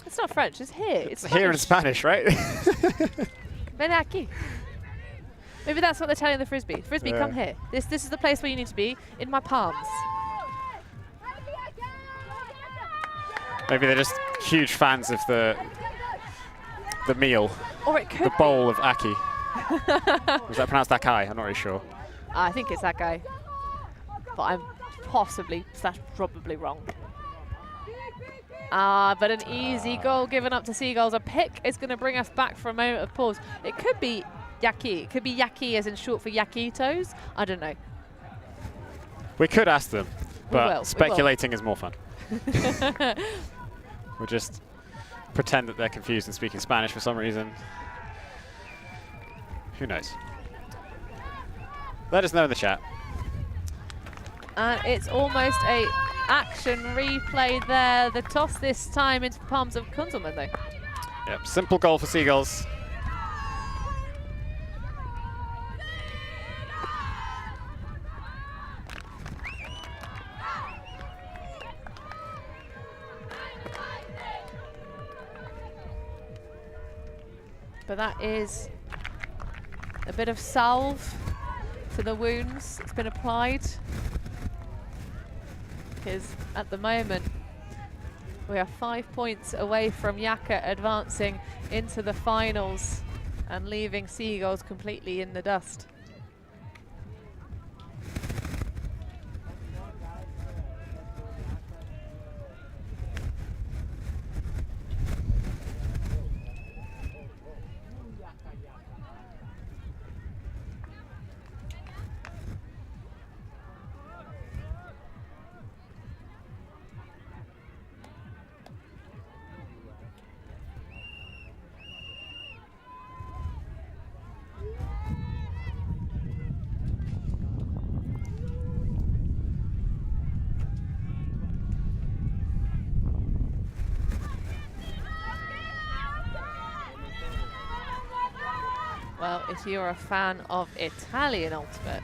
It's not French, it's here. It's here in Spanish, right? Ven aquí. Maybe that's what they're telling the Frisbee. Frisbee, come here. This is the place where you need to be, in my palms. Maybe they're just huge fans of the meal. Or it could the bowl of Aki. Was that pronounced Akai? I'm not really sure. I think it's that guy. But I'm that's probably wrong. But an easy goal given up to Seagulls. A pick is going to bring us back for a moment of pause. It could be Yaki. It could be Yaki as in short for Yakitos. I don't know. We could ask them, but speculating is more fun. We'll just pretend that they're confused and speaking Spanish for some reason. Who knows? Let us know in the chat. And it's almost a action replay there. The toss this time into the palms of Kunzelman, though. Yep, simple goal for Seagulls. But that is a bit of salve to the wounds that's been applied. Because at the moment, we are 5 points away from Yaka advancing into the finals and leaving Seagulls completely in the dust. Well, if you're a fan of Italian Ultimate,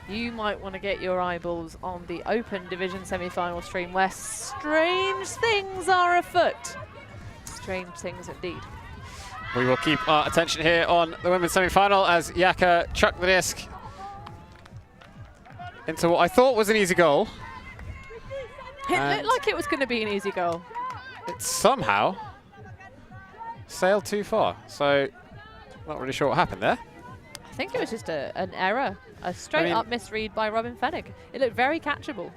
you might want to get your eyeballs on the Open Division semi-final stream, where strange things are afoot. Strange things indeed. We will keep our attention here on the women's semi-final as Yaka chucked the disc into what I thought was an easy goal. It looked like it was going to be an easy goal. It somehow sailed too far, so not really sure what happened there. I think it was just an error, a straight-up misread by Robin Fennig. It looked very catchable.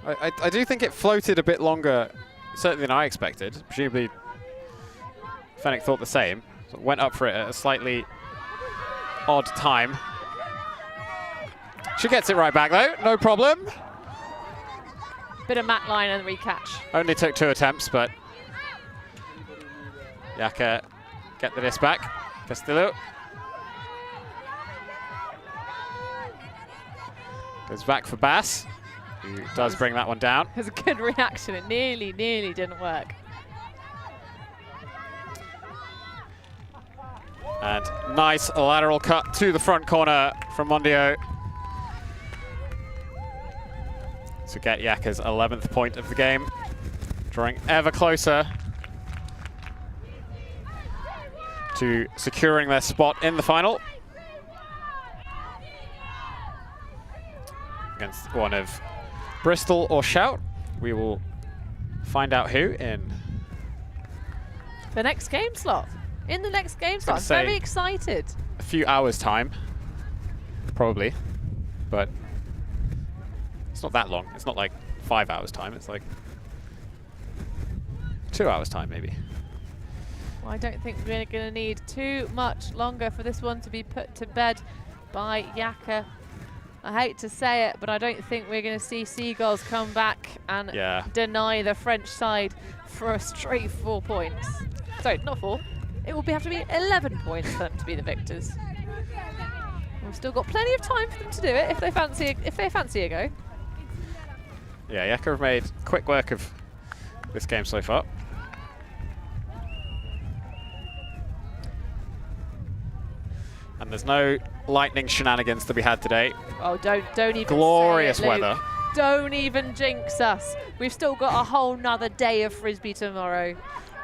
I do think it floated a bit longer, certainly than I expected. Presumably, Fennig thought the same. So went up for it at a slightly odd time. She gets it right back though, no problem. Bit of mat line and recatch. Only took 2 attempts, but Yaka get the disc back. Castillo goes back for Bass, who does bring that one down. It was a good reaction. It nearly didn't work. And nice lateral cut to the front corner from Mondio to get Yaka's 11th point of the game, drawing ever closer to securing their spot in the final against one of Bristol or Shout. We will find out who in the next game slot. In the next game slot. I'm very excited. A few hours time, probably, but it's not that long. It's not like 5 hours time. It's like 2 hours time, maybe. Well, I don't think we're going to need too much longer for this one to be put to bed by Yaka. I hate to say it, but I don't think we're going to see Seagulls come back and deny the French side for a straight 4 points. Sorry, not 4. It will have to be 11 points for them to be the victors. We've still got plenty of time for them to do it if they fancy a go. Yeah, Yaka have made quick work of this game so far. And there's no lightning shenanigans to be had today. Oh, don't even glorious say it, Luke. weather. Don't even jinx us. We've still got a whole nother day of Frisbee tomorrow.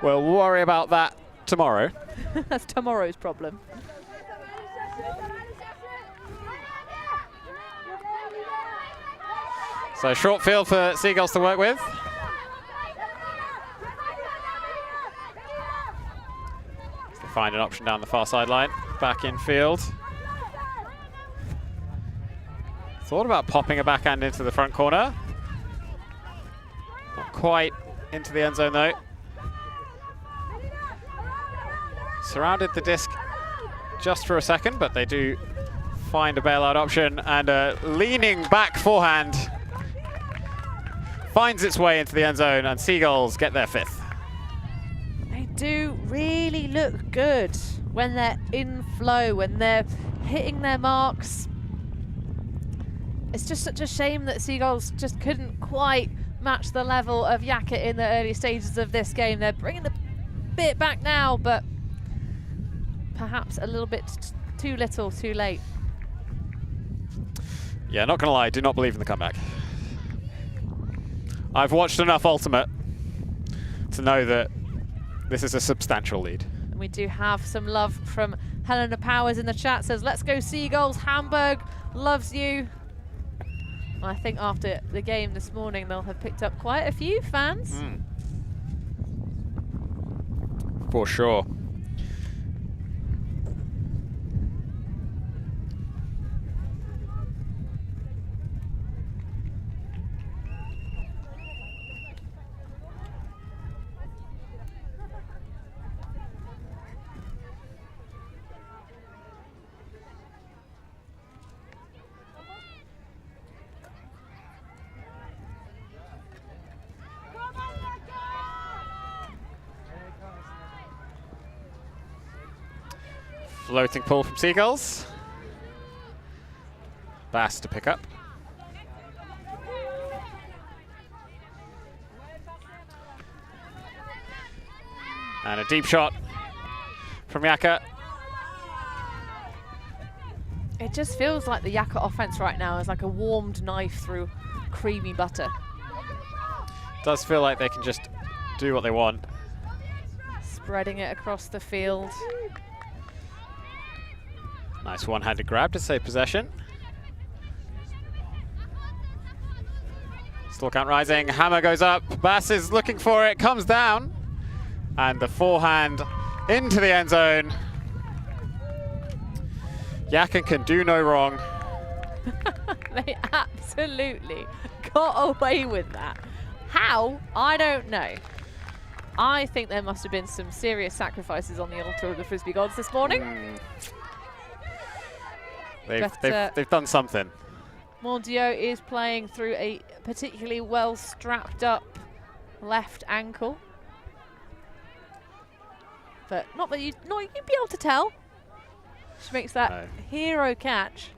We'll worry about that tomorrow. That's tomorrow's problem. So short field for Seagulls to work with. So they find an option down the far sideline. Back in field. Thought about popping a backhand into the front corner. Not quite into the end zone though. Surrounded the disc just for a second, but they do find a bailout option, and a leaning back forehand finds its way into the end zone, and Seagulls get their 5th. They do really look good when they're in flow, when they're hitting their marks. It's just such a shame that Seagulls just couldn't quite match the level of Yaka in the early stages of this game. They're bringing the bit back now, but perhaps a little bit too little, too late. Yeah, not gonna lie, do not believe in the comeback. I've watched enough Ultimate to know that this is a substantial lead. And we do have some love from Helena Powers in the chat. Says, let's go Seagulls, Hamburg loves you. And I think after the game this morning, they'll have picked up quite a few fans. For sure. Floating pull from Seagulls. Bass to pick up. And a deep shot from Yaka. It just feels like the Yaka offense right now is like a warmed knife through creamy butter. Does feel like they can just do what they want. Spreading it across the field. Nice one-handed grab to save possession. Still count rising, hammer goes up, Bass is looking for it, comes down, and the forehand into the end zone. Yaka can do no wrong. They absolutely got away with that. How? I don't know. I think there must have been some serious sacrifices on the altar of the Frisbee gods this morning. They've done something. Mondio is playing through a particularly well strapped up left ankle. But not that you'd be able to tell. She makes that hero catch.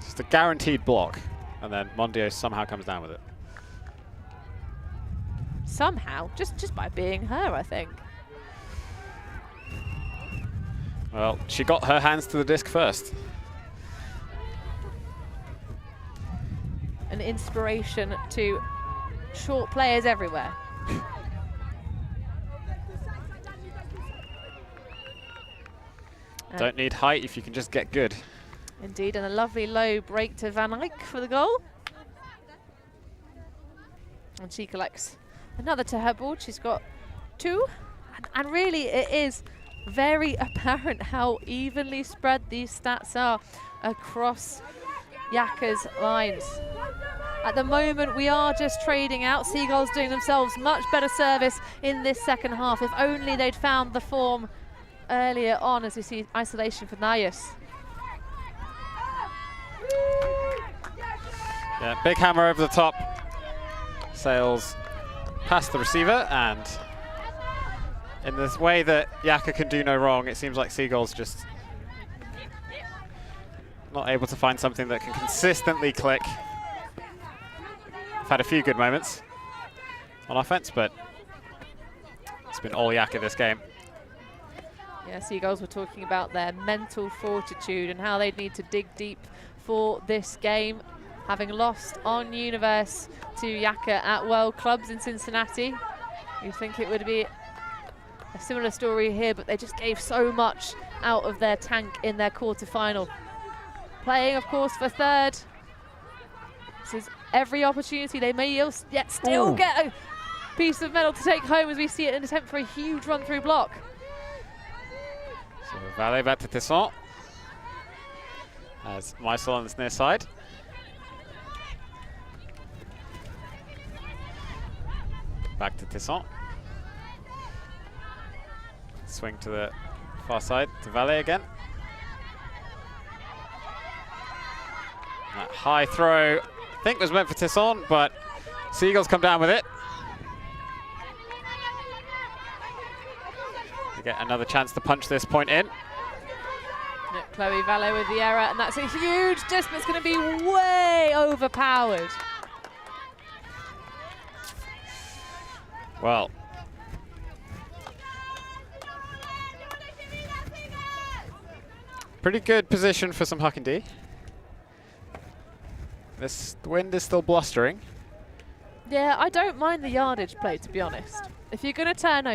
Just a guaranteed block. And then Mondio somehow comes down with it. Somehow, just by being her, I think. Well, she got her hands to the disc first. An inspiration to short players everywhere. Don't need height if you can just get good. Indeed, and a lovely low break to Van Eyck for the goal. And she collects another to her board. She's got 2. And really, it is very apparent how evenly spread these stats are across Yaka's lines. At the moment, we are just trading out. Seagulls doing themselves much better service in this second half. If only they'd found the form earlier on, as we see isolation for Nayas. Yeah, big hammer over the top. Sails past the receiver, and in this way that Yaka can do no wrong, it seems like Seagulls just not able to find something that can consistently click. I've had a few good moments on offense, but it's been all Yaka this game. Yeah, Seagulls were talking about their mental fortitude and how they'd need to dig deep for this game, having lost on Universe to Yaka at World Clubs in Cincinnati. You'd think it would be a similar story here, but they just gave so much out of their tank in their quarter-final. Playing, of course, for third. This is every opportunity they may yet still get a piece of medal to take home, as we see it in an attempt for a huge run-through block. So Valet back to Tesson. As Meisel on this near side. Back to Tesson. Swing to the far side to Valet again. That high throw, I think, was meant for Tesson, but Seagulls come down with it. They get another chance to punch this point in. Chloe Valet with the error, and that's a huge disc that's going to be way overpowered. Well, pretty good position for some huck and D. The wind is still blustering. Yeah, I don't mind the yardage play, to be honest. If you're going to turn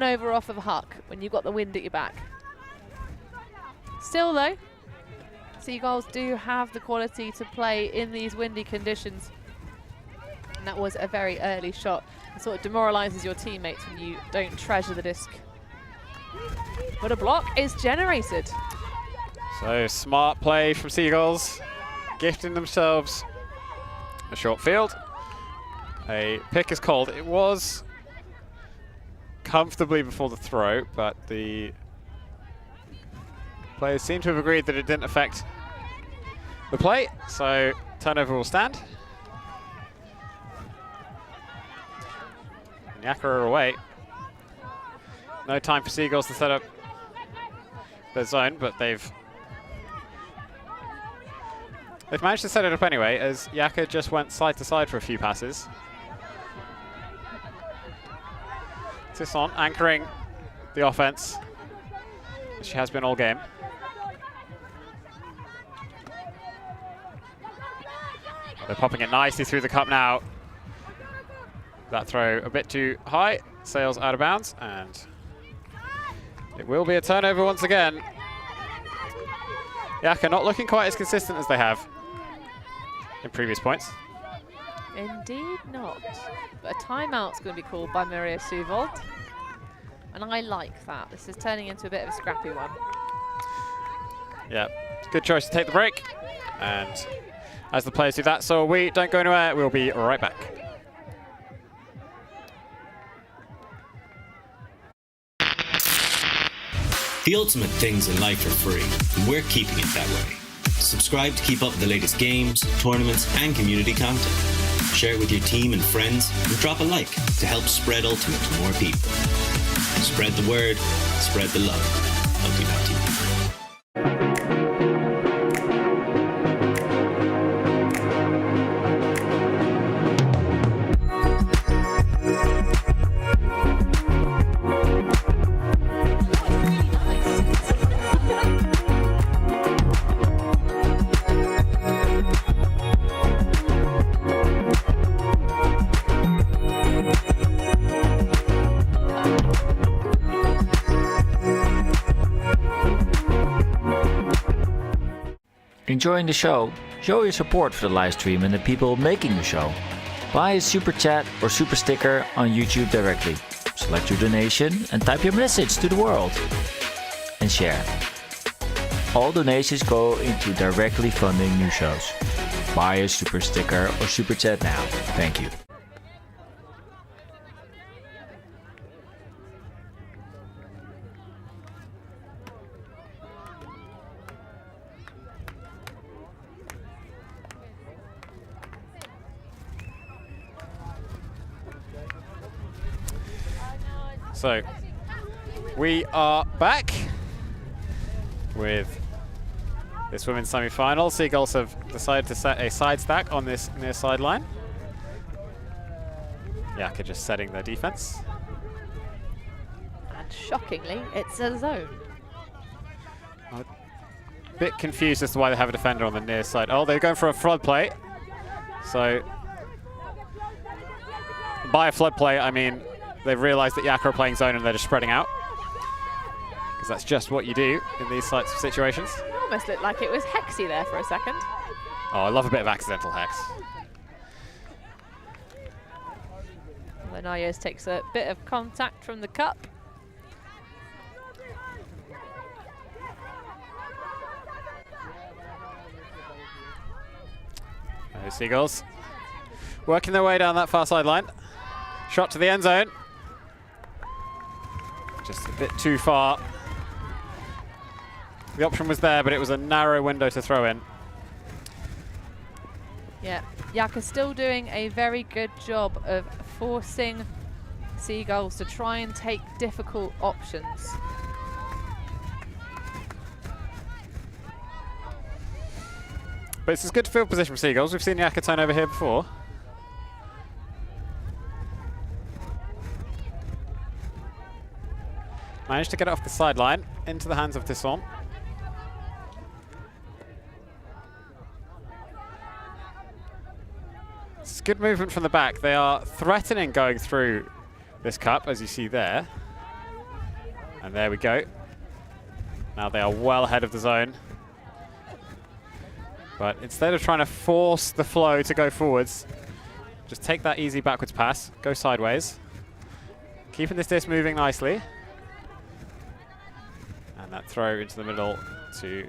over off of a huck when you've got the wind at your back. Still though, Seagulls do have the quality to play in these windy conditions. And that was a very early shot. It sort of demoralises your teammates when you don't treasure the disc. But a block is generated. So smart play from Seagulls, gifting themselves a short field. A pick is called. It was comfortably before the throw, but the players seem to have agreed that it didn't affect the play, so turnover will stand. And Yaka are away. No time for Seagulls to set up their zone, but they've managed to set it up anyway, as Yaka just went side to side for a few passes. Tesson anchoring the offense, as she has been all game. They're popping it nicely through the cup now. That throw a bit too high, sails out of bounds, and it will be a turnover once again. Yaka not looking quite as consistent as they have in previous points. Indeed not. But a timeout's going to be called by Maria Suvold. And I like that. This is turning into a bit of a scrappy one. Yeah, good choice to take the break. And as the players do that, so we don't go anywhere. We'll be right back. The ultimate things in life are free, and we're keeping it that way. Subscribe to keep up with the latest games, tournaments, and community content. Share it with your team and friends, and drop a like to help spread Ultimate to more people. Spread the word, spread the love. ULTI.TV. Enjoying the show? Show your support for the live stream and the people making the show. Buy a super chat or super sticker on YouTube directly. Select your donation and type your message to the world. And share. All donations go into directly funding new shows. Buy a super sticker or super chat now. Thank you. So, we are back with this women's semi-final. Seagulls have decided to set a side stack on this near sideline. Yaka just setting their defense. And shockingly, it's a zone. I'm a bit confused as to why they have a defender on the near side. Oh, they're going for a flood play. So, by a flood play, I mean they've realized that Yaka are playing zone and they're just spreading out. Because that's just what you do in these types of situations. It almost looked like it was Hexy there for a second. Oh, I love a bit of accidental hex. Lenayos takes a bit of contact from the cup. Those Seagulls working their way down that far sideline. Shot to the end zone. Just a bit too far. The option was there, but it was a narrow window to throw in. Yeah, Yaka's still doing a very good job of forcing Seagulls to try and take difficult options. But it's a good field position for Seagulls. We've seen Yaka turn over here before. Managed to get it off the sideline into the hands of Tisson. It's good movement from the back. They are threatening going through this cup, as you see there. And there we go. Now they are well ahead of the zone. But instead of trying to force the flow to go forwards, just take that easy backwards pass, go sideways. Keeping this disc moving nicely. And that throw into the middle to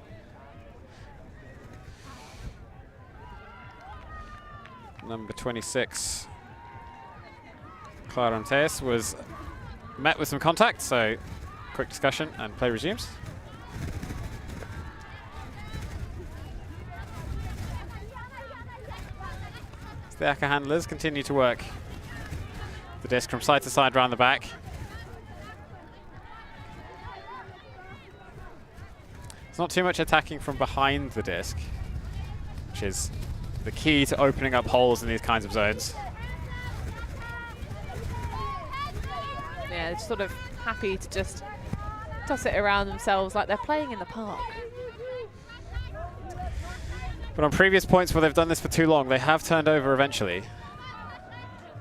number 26. Clarentes was met with some contact, so quick discussion and play resumes. As the Yaka handlers continue to work the disc from side to side around the back. It's not too much attacking from behind the disc, which is the key to opening up holes in these kinds of zones. Yeah, they're sort of happy to just toss it around themselves like they're playing in the park. But on previous points where they've done this for too long, they have turned over eventually.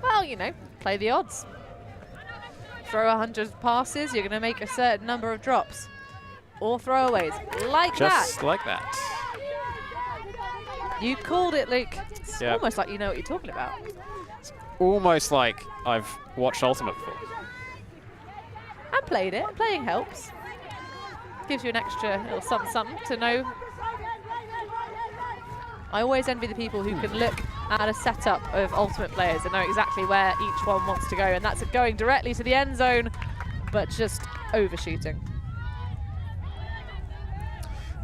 Well, you know, play the odds. Throw 100 passes, you're going to make a certain number of drops. Or throwaways, like that. Just like that. You called it, Luke. It's Yep. almost like you know what you're talking about. It's almost like I've watched Ultimate before. And played it. Playing helps. Gives you an extra little something to know. I always envy the people who can look at a setup of Ultimate players and know exactly where each one wants to go. And that's going directly to the end zone, but just overshooting.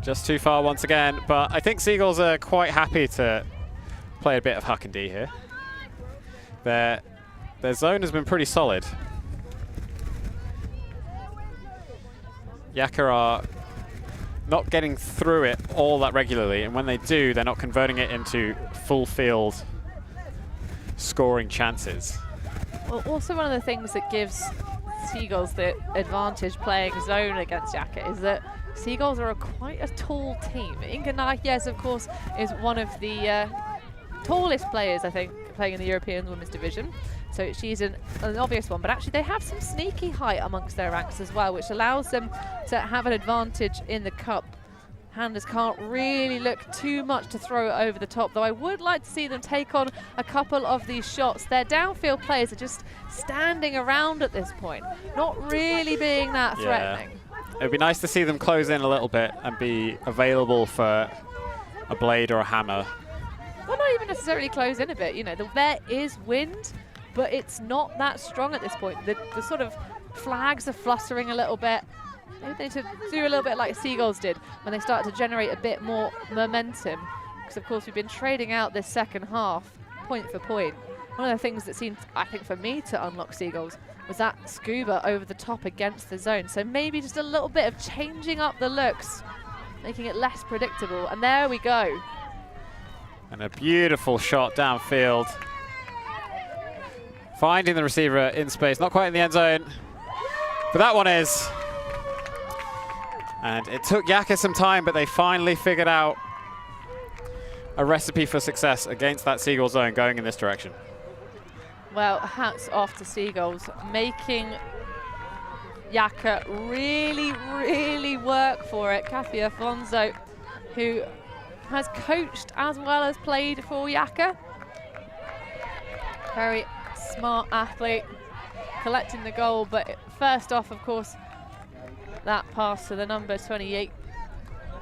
Just too far once again, but I think Seagulls are quite happy to play a bit of huck and D here. Their zone has been pretty solid. Yaka are not getting through it all that regularly, and when they do, they're not converting it into full field scoring chances. Well, also one of the things that gives Seagulls the advantage playing zone against Yaka is that Seagulls are quite a tall team. Inga, yes, of course, is one of the tallest players, I think, playing in the European Women's Division. So she's an obvious one, but actually they have some sneaky height amongst their ranks as well, which allows them to have an advantage in the cup. Handlers can't really look too much to throw over the top, though I would like to see them take on a couple of these shots. Their downfield players are just standing around at this point, not really being that threatening. It would be nice to see them close in a little bit and be available for a blade or a hammer. Well, not even necessarily close in a bit. You know, there is wind, but it's not that strong at this point. The sort of flags are fluttering a little bit. Maybe they need to do a little bit like Seagulls did when they started to generate a bit more momentum. Because, of course, we've been trading out this second half, point for point. One of the things that seemed, I think, for me to unlock Seagulls was that scuba over the top against the zone. So maybe just a little bit of changing up the looks, making it less predictable. And there we go. And a beautiful shot downfield. Finding the receiver in space, not quite in the end zone. But that one is. And it took Yaka some time, but they finally figured out a recipe for success against that Seagull zone going in this direction. Well, hats off to Seagulls, making Yaka really, really work for it. Kathy Afonso, who has coached as well as played for Yaka. Very smart athlete, collecting the goal, but first off, of course, that pass to the number 28,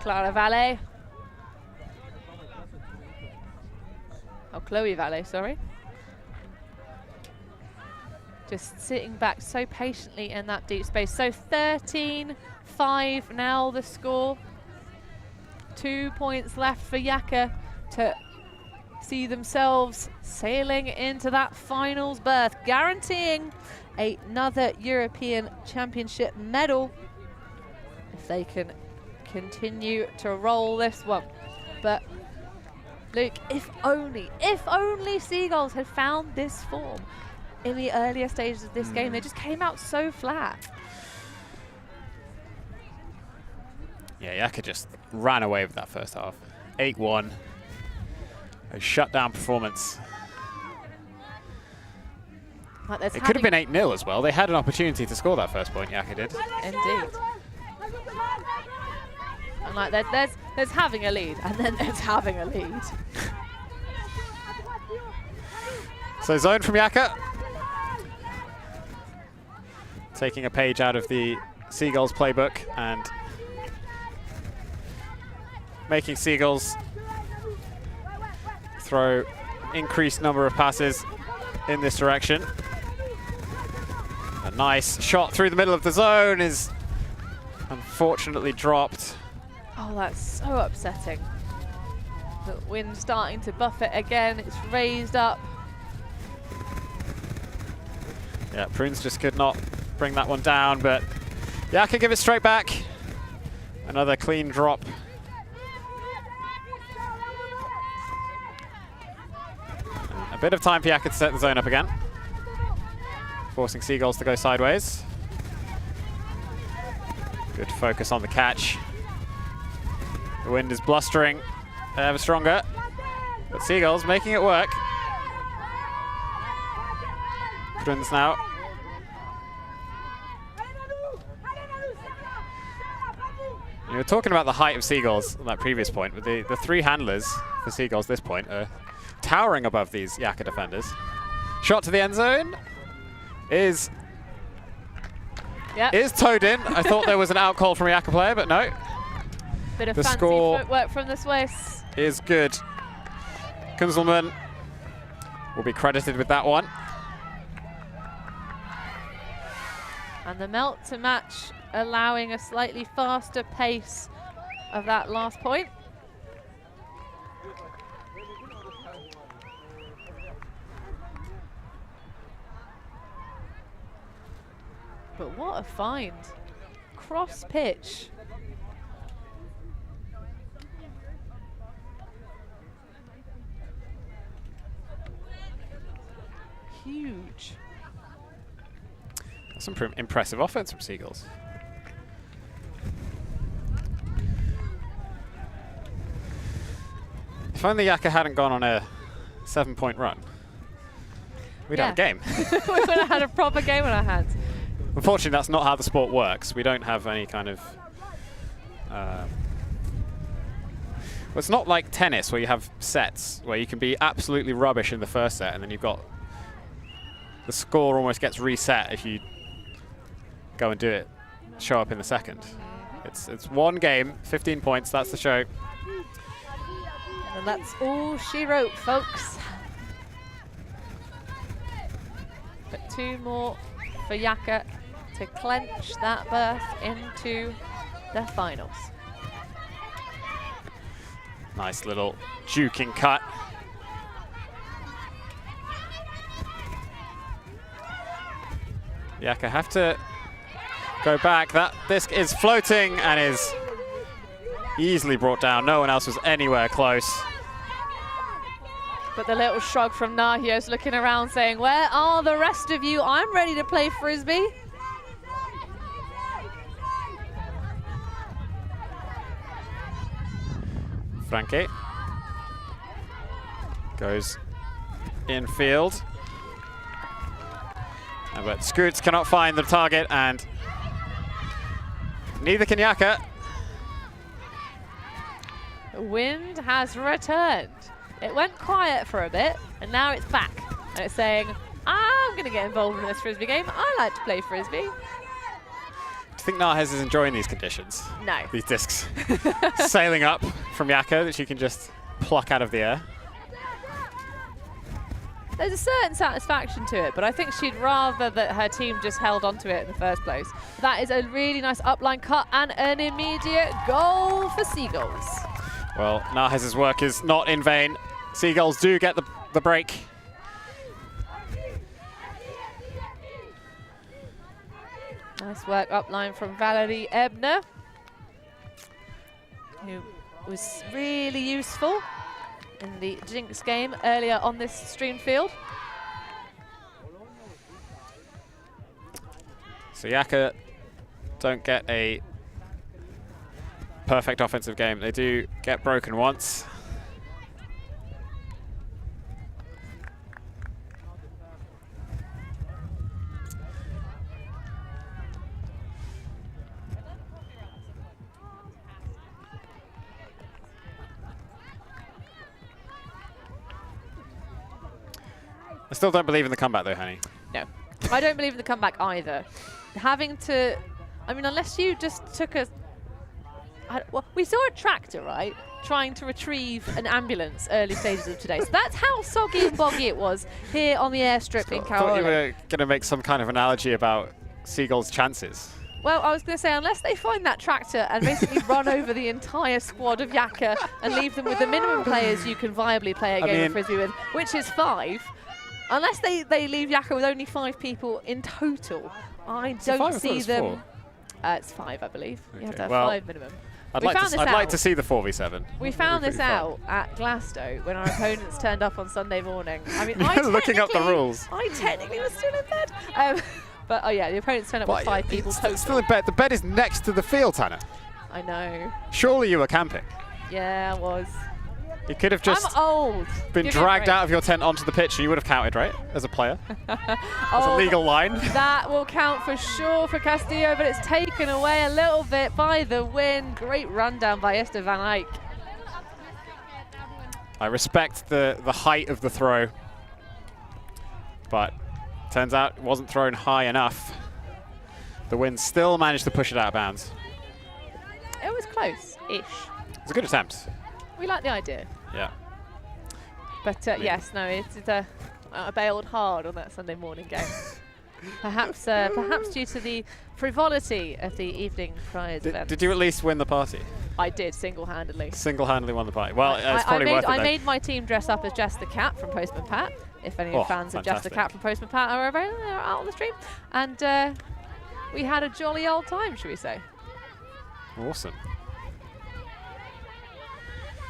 Clara Valle. Oh, Chloe Valle, sorry. Just sitting back so patiently in that deep space. So 13-5 now the score. 2 points left for Yaka to see themselves sailing into that finals berth, guaranteeing another European Championship medal if they can continue to roll this one. But Luke, if only Seagulls had found this form in the earlier stages of this game. They just came out so flat. Yeah, Yaka just ran away with that first half. 8-1. A shutdown performance. Like it could have been 8-0 as well. They had an opportunity to score that first point, Yaka did. Indeed. And like there's having a lead, and then there's having a lead. So zone from Yaka. Taking a page out of the Seagulls playbook and making Seagulls throw increased number of passes in this direction. A nice shot through the middle of the zone is unfortunately dropped. Oh, that's so upsetting. The wind starting to buffet again. It's raised up. Yeah, Prunes just could not bring that one down, but Yaka give it straight back. Another clean drop. A bit of time for Yaka to set the zone up again, forcing Seagulls to go sideways. Good focus on the catch. The wind is blustering ever stronger, but Seagulls making it work. Prunes now. You were talking about the height of Seagulls on that previous point, but the three handlers for Seagulls this point are towering above these Yaka defenders. Shot to the end zone is towed in. I thought there was an out call from a Yaka player, but no. Bit of the fancy score footwork from the Swiss. Is good. Kunzelman will be credited with that one. And the melt to match, allowing a slightly faster pace of that last point. But what a find. Cross pitch. Huge. Some impressive offense from Seagulls. If only Yaka hadn't gone on a 7-point run, we'd have a game. We would have had a proper game on our hands. Unfortunately, that's not how the sport works. We don't have any kind of... well, it's not like tennis where you have sets where you can be absolutely rubbish in the first set and then you've got... The score almost gets reset if you go and do it, show up in the second. It's one game, 15 points, that's the show. And that's all she wrote, folks. But 2 more for Yaka to clench that berth into the finals. Nice little juking cut. Yaka have to go back. That disc is floating and is easily brought down. No one else was anywhere close. But the little shrug from Nahios looking around saying, where are the rest of you? I'm ready to play Frisbee. Frankie goes infield. But Scoots cannot find the target, and neither can Yaka. The wind has returned. It went quiet for a bit, and now it's back. And it's saying, I'm going to get involved in this Frisbee game. I like to play Frisbee. Do you think Nahez is enjoying these conditions? No. These discs sailing up from Yaka that she can just pluck out of the air? There's a certain satisfaction to it, but I think she'd rather that her team just held onto it in the first place. That is a really nice upline cut and an immediate goal for Seagulls. Well, Nahez's work is not in vain. Seagulls do get the break. Nice work upline from Valerie Ebner, who was really useful in the Jinx game earlier on this stream field. So Yaka don't get a perfect offensive game. They do get broken once. I still don't believe in the comeback though, honey. No, I don't believe in the comeback either. Having to, I mean, unless you just took a, well, we saw a tractor, right, trying to retrieve an ambulance early stages of today. So that's how soggy and boggy it was here on the airstrip in I thought you Caorle. were going to make some kind of analogy about Seagulls' chances. Well, I was going to say, unless they find that tractor and basically run over the entire squad of Yaka and leave them with the minimum players you can viably play a game of Frisbee with, which is 5, unless they leave Yaka with only 5 people in total, I don't see them. It's 5, I believe. Okay. You have to have 5 minimum. I'd like to see the 4v7. We found this out at Glasgow when our opponents turned up on Sunday morning. I mean, looking up the rules. I technically was still in bed. But oh yeah, the opponents turned up with 5 people total. Still in bed. The bed is next to the field, Hannah. I know. Surely you were camping. Yeah, I was. You could have just been dragged out of your tent onto the pitch and you would have counted, right? As a player. As a legal line. That will count for sure for Castillo, but it's taken away a little bit by the wind. Great rundown by Esther Van Eyck. I respect the height of the throw, but turns out it wasn't thrown high enough. The wind still managed to push it out of bounds. It was close-ish. It was a good attempt. We like the idea. Yeah. But yes, no, I bailed hard on that Sunday morning game. Perhaps due to the frivolity of the evening prize event. Did you at least win the party? I did, single-handedly. Single-handedly won the party. Well, it's probably worth it. I made my team dress up as Jess the Cat from Postman Pat. If any fans of Jess the Cat from Postman Pat are out on the stream. And we had a jolly old time, should we say. Awesome.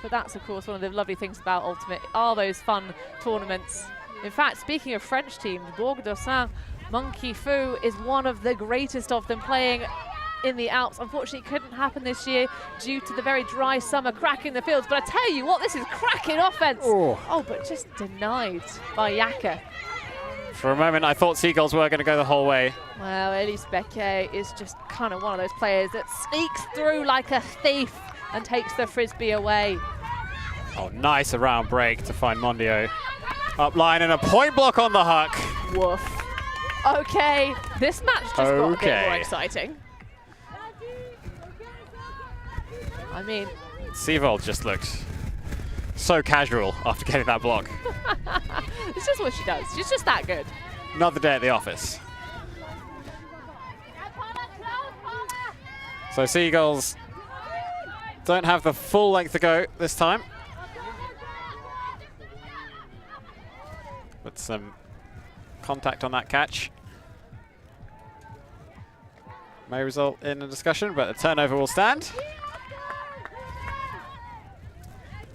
But that's, of course, one of the lovely things about Ultimate, are those fun tournaments. In fact, speaking of French teams, Bourg d'Ossin Monkey Foo is one of the greatest of them, playing in the Alps. Unfortunately, it couldn't happen this year due to the very dry summer, cracking the fields. But I tell you what, this is cracking offense. Oh, but just denied by Yaka. For a moment, I thought Seagulls were going to go the whole way. Well, Elise Becquet is just kind of one of those players that sneaks through like a thief and takes the frisbee away. Oh, nice around break to find Mondio. Up line and a point block on the huck. Woof. Okay, this match just got a bit more exciting. I mean, Seavold just looked so casual after getting that block. It's just what she does. She's just that good. Another day at the office. So Seagulls don't have the full length to go this time. But some contact on that catch may result in a discussion, but the turnover will stand.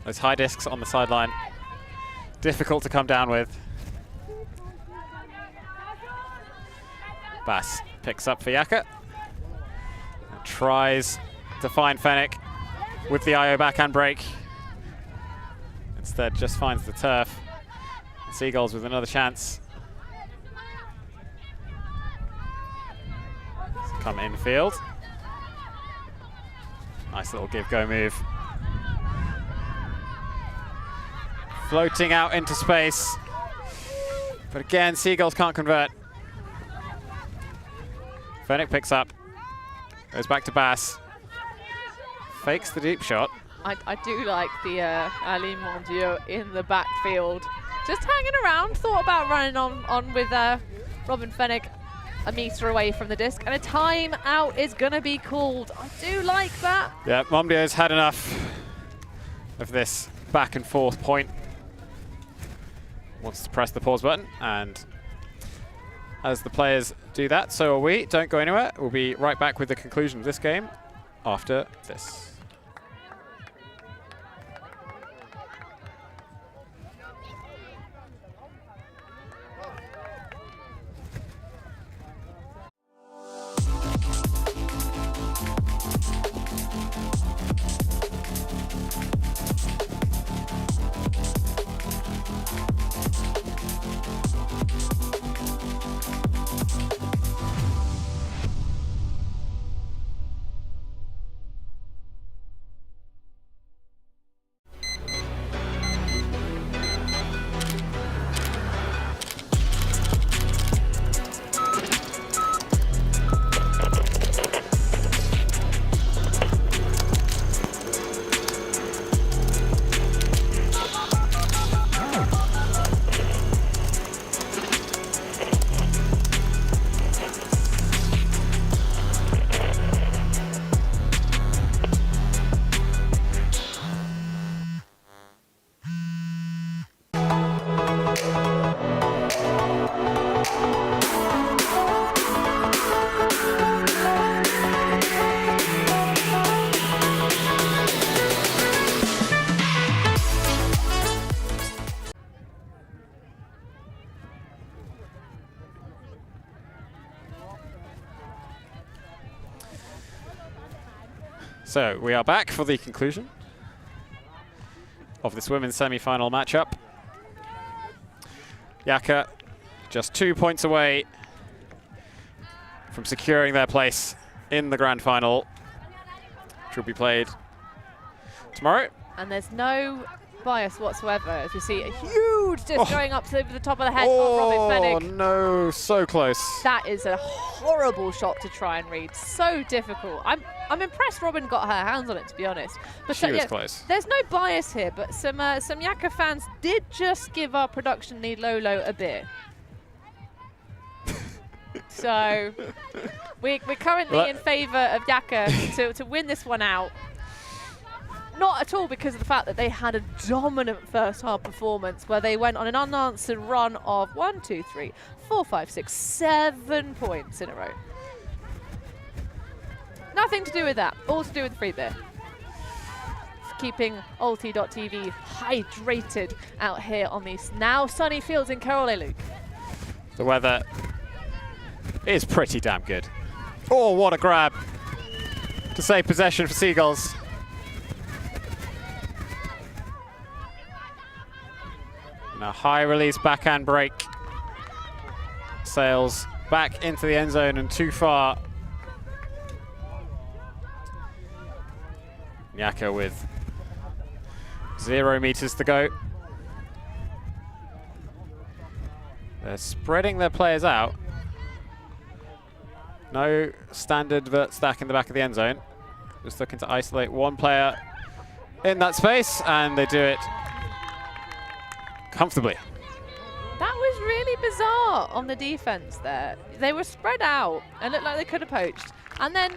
Those high discs on the sideline, difficult to come down with. Bass picks up for Yaka. And tries to find Fennec with the IO backhand break. Instead just finds the turf. Seagulls with another chance. Come infield. Nice little give-go move. Floating out into space. But again, Seagulls can't convert. Fennec picks up. Goes back to Bass. Fakes the deep shot. I do like the Ali Mondiaux in the backfield. Just hanging around, thought about running on with Robin Fennec a metre away from the disc, and a timeout is going to be called. I do like that. Yeah, Mondiau's had enough of this back and forth point. Wants to press the pause button, and as the players do that, so are we. Don't go anywhere. We'll be right back with the conclusion of this game after this. So we are back for the conclusion of this women's semi-final matchup. Yaka just 2 points away from securing their place in the grand final, which will be played tomorrow. And there's no bias whatsoever, as we see a huge disc going up to the top of the head of Robin Fennec. Oh no, so close. That is a horrible shot to try and read. So difficult. I'm impressed Robin got her hands on it, to be honest. But she was close. There's no bias here, but some Yaka fans did just give our production lead Lolo a beer. So we're currently in favour of Yaka to win this one out. Not at all because of the fact that they had a dominant first half performance where they went on an unanswered run of 1, 2, 3, 4, 5, 6, 7 points in a row. Nothing to do with that, all to do with free beer. Keeping ULTI.TV hydrated out here on these now sunny fields in Caorle, Luke. The weather is pretty damn good. Oh, what a grab to save possession for Seagulls. And a high release backhand break. Sails back into the end zone and too far. Yaka with 0 meters to go. They're spreading their players out. No standard vert stack in the back of the end zone. Just looking to isolate one player in that space, and they do it comfortably. That was really bizarre on the defense there. They were spread out and looked like they could have poached. And then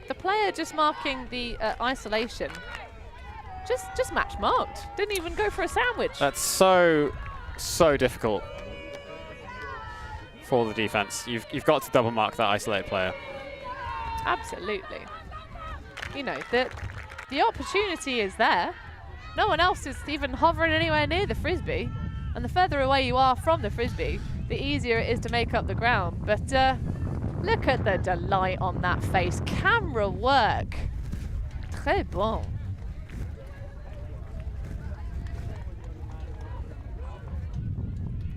the player just marking the isolation just match marked. Didn't even go for a sandwich. That's so difficult for the defense. You've got to double mark that isolated player. Absolutely. You know, the opportunity is there. No one else is even hovering anywhere near the frisbee. And the further away you are from the frisbee, the easier it is to make up the ground. But look at the delight on that face. Camera work. Très bon.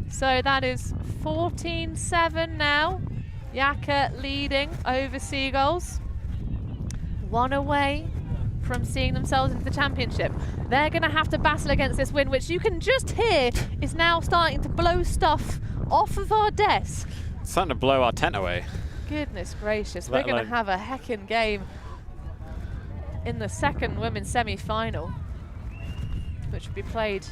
So that is 14-7 now. Yaka leading over Seagulls. One away from seeing themselves into the championship. They're going to have to battle against this wind, which you can just hear is now starting to blow stuff off of our desk. It's starting to blow our tent away. Goodness gracious, we're going to have a heckin' game in the second women's semi-final, which will be played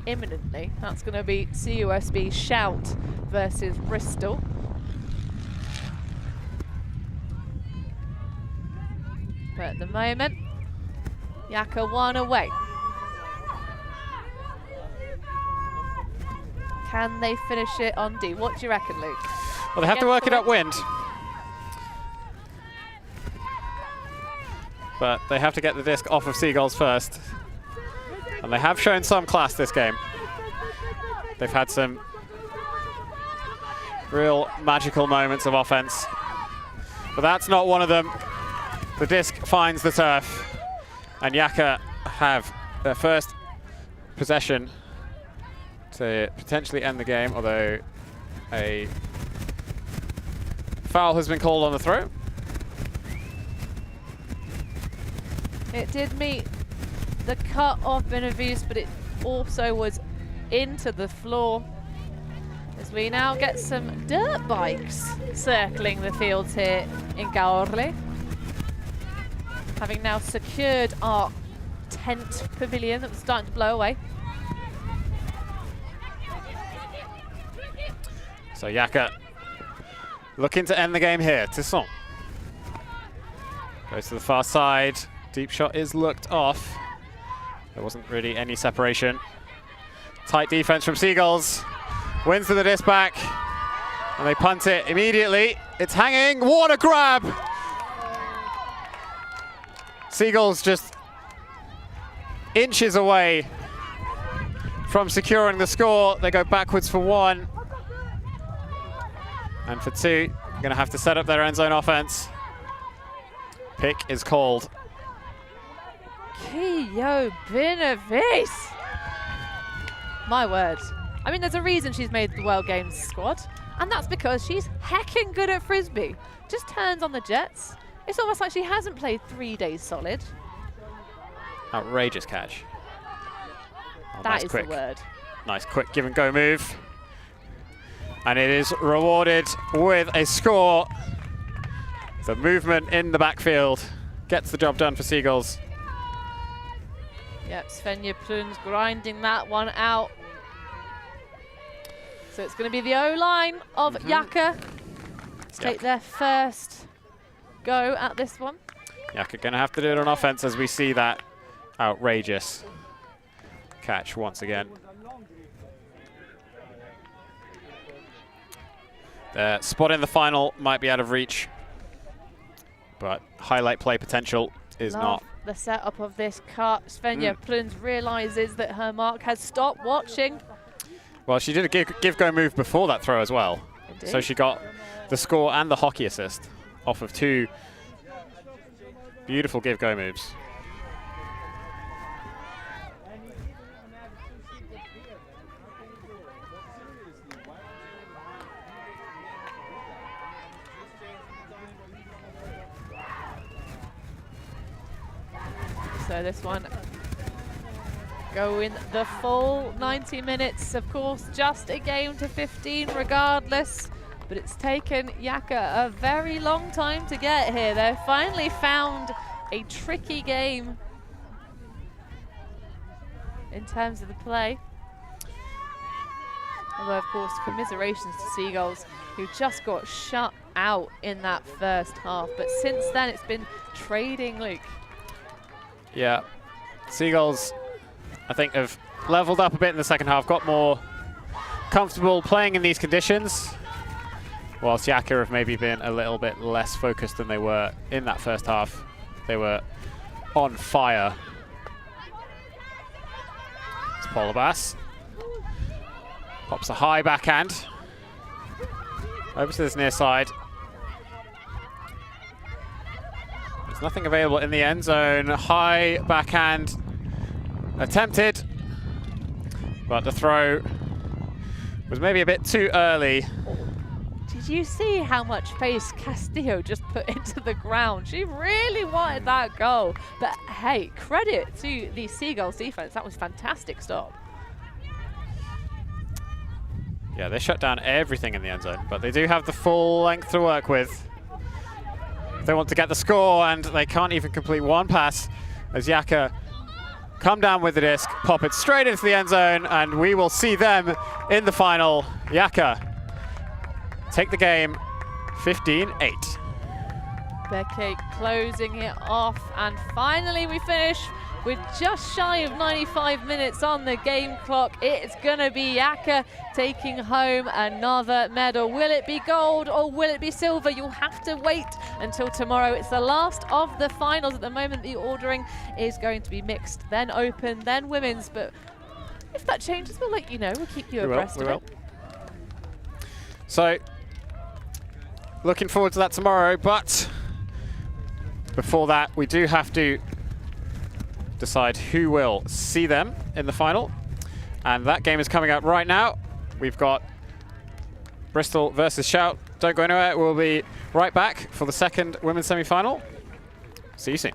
imminently. That's going to be CUSB Shout versus Bristol. But at the moment, Yaka one away. Can they finish it on D? What do you reckon, Luke? Well, they have to work it upwind. But they have to get the disc off of Seagulls first. And they have shown some class this game. They've had some real magical moments of offense. But that's not one of them. The disc finds the turf. And Yaka have their first possession to potentially end the game, although a foul has been called on the throw. It did meet the cut of Benavides, but it also was into the floor. As we now get some dirt bikes circling the fields here in Caorle. Having now secured our tent pavilion that was starting to blow away. So Yaka looking to end the game here. Tisson goes to the far side. Deep shot is looked off. There wasn't really any separation. Tight defense from Seagulls. Wins to the disc back. And they punt it immediately. It's hanging. What a grab! Seagulls just inches away from securing the score. They go backwards for 1. And for 2, they're going to have to set up their end zone offense. Pick is called. Kyo Benavides. My word. I mean, there's a reason she's made the World Games squad, and that's because she's heckin' good at frisbee. Just turns on the jets. It's almost like she hasn't played 3 days solid. Outrageous catch. Oh, that nice is quick. the word. Nice quick give and go move. And it is rewarded with a score. The movement in the backfield gets the job done for Seagulls. Yep, Svenja Plun's grinding that one out. So it's going to be the O-line of Yaka to take their first go at this one. Yaka going to have to do it on offense as we see that outrageous catch once again. The spot in the final might be out of reach, but highlight play potential is not. The setup of this cut. Svenja Plund realizes that her mark has stopped watching. Well, she did a give-go move before that throw as well. Indeed. So she got the score and the hockey assist off of 2 beautiful give-go moves. So this one going the full 90 minutes, of course, just a game to 15 regardless, but it's taken Yaka a very long time to get here. They've finally found a tricky game in terms of the play. Although, of course, commiserations to Seagulls, who just got shut out in that first half, but since then it's been trading, Luke. Yeah, Seagulls, I think, have leveled up a bit in the second half, got more comfortable playing in these conditions, whilst Yaka have maybe been a little bit less focused than they were in that first half. They were on fire. It's Polabas. Pops a high backhand. Over to this near side. There's nothing available in the end zone. High backhand attempted, but the throw was maybe a bit too early. Did you see how much pace Castillo just put into the ground? She really wanted that goal. But hey, credit to the Seagulls defense. That was a fantastic stop. Yeah, they shut down everything in the end zone, but they do have the full length to work with. They want to get the score, and they can't even complete one pass as Yaka come down with the disc, pop it straight into the end zone, and we will see them in the final. Yaka take the game 15-8. Becky closing it off, and finally we finish with just shy of 95 minutes on the game clock. It's gonna be Yaka taking home another medal. Will it be gold or will it be silver? You'll have to wait until tomorrow. It's the last of the finals. At the moment, the ordering is going to be mixed, then open, then women's, but if that changes, we'll let you know. We'll keep you abreast of it. So, looking forward to that tomorrow, but before that, we do have to decide who will see them in the final. And that game is coming up right now. We've got Bristol versus Shout. Don't go anywhere. We'll be right back for the second women's semi-final. See you soon.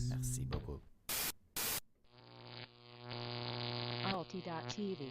Merci beaucoup. ULTI.TV.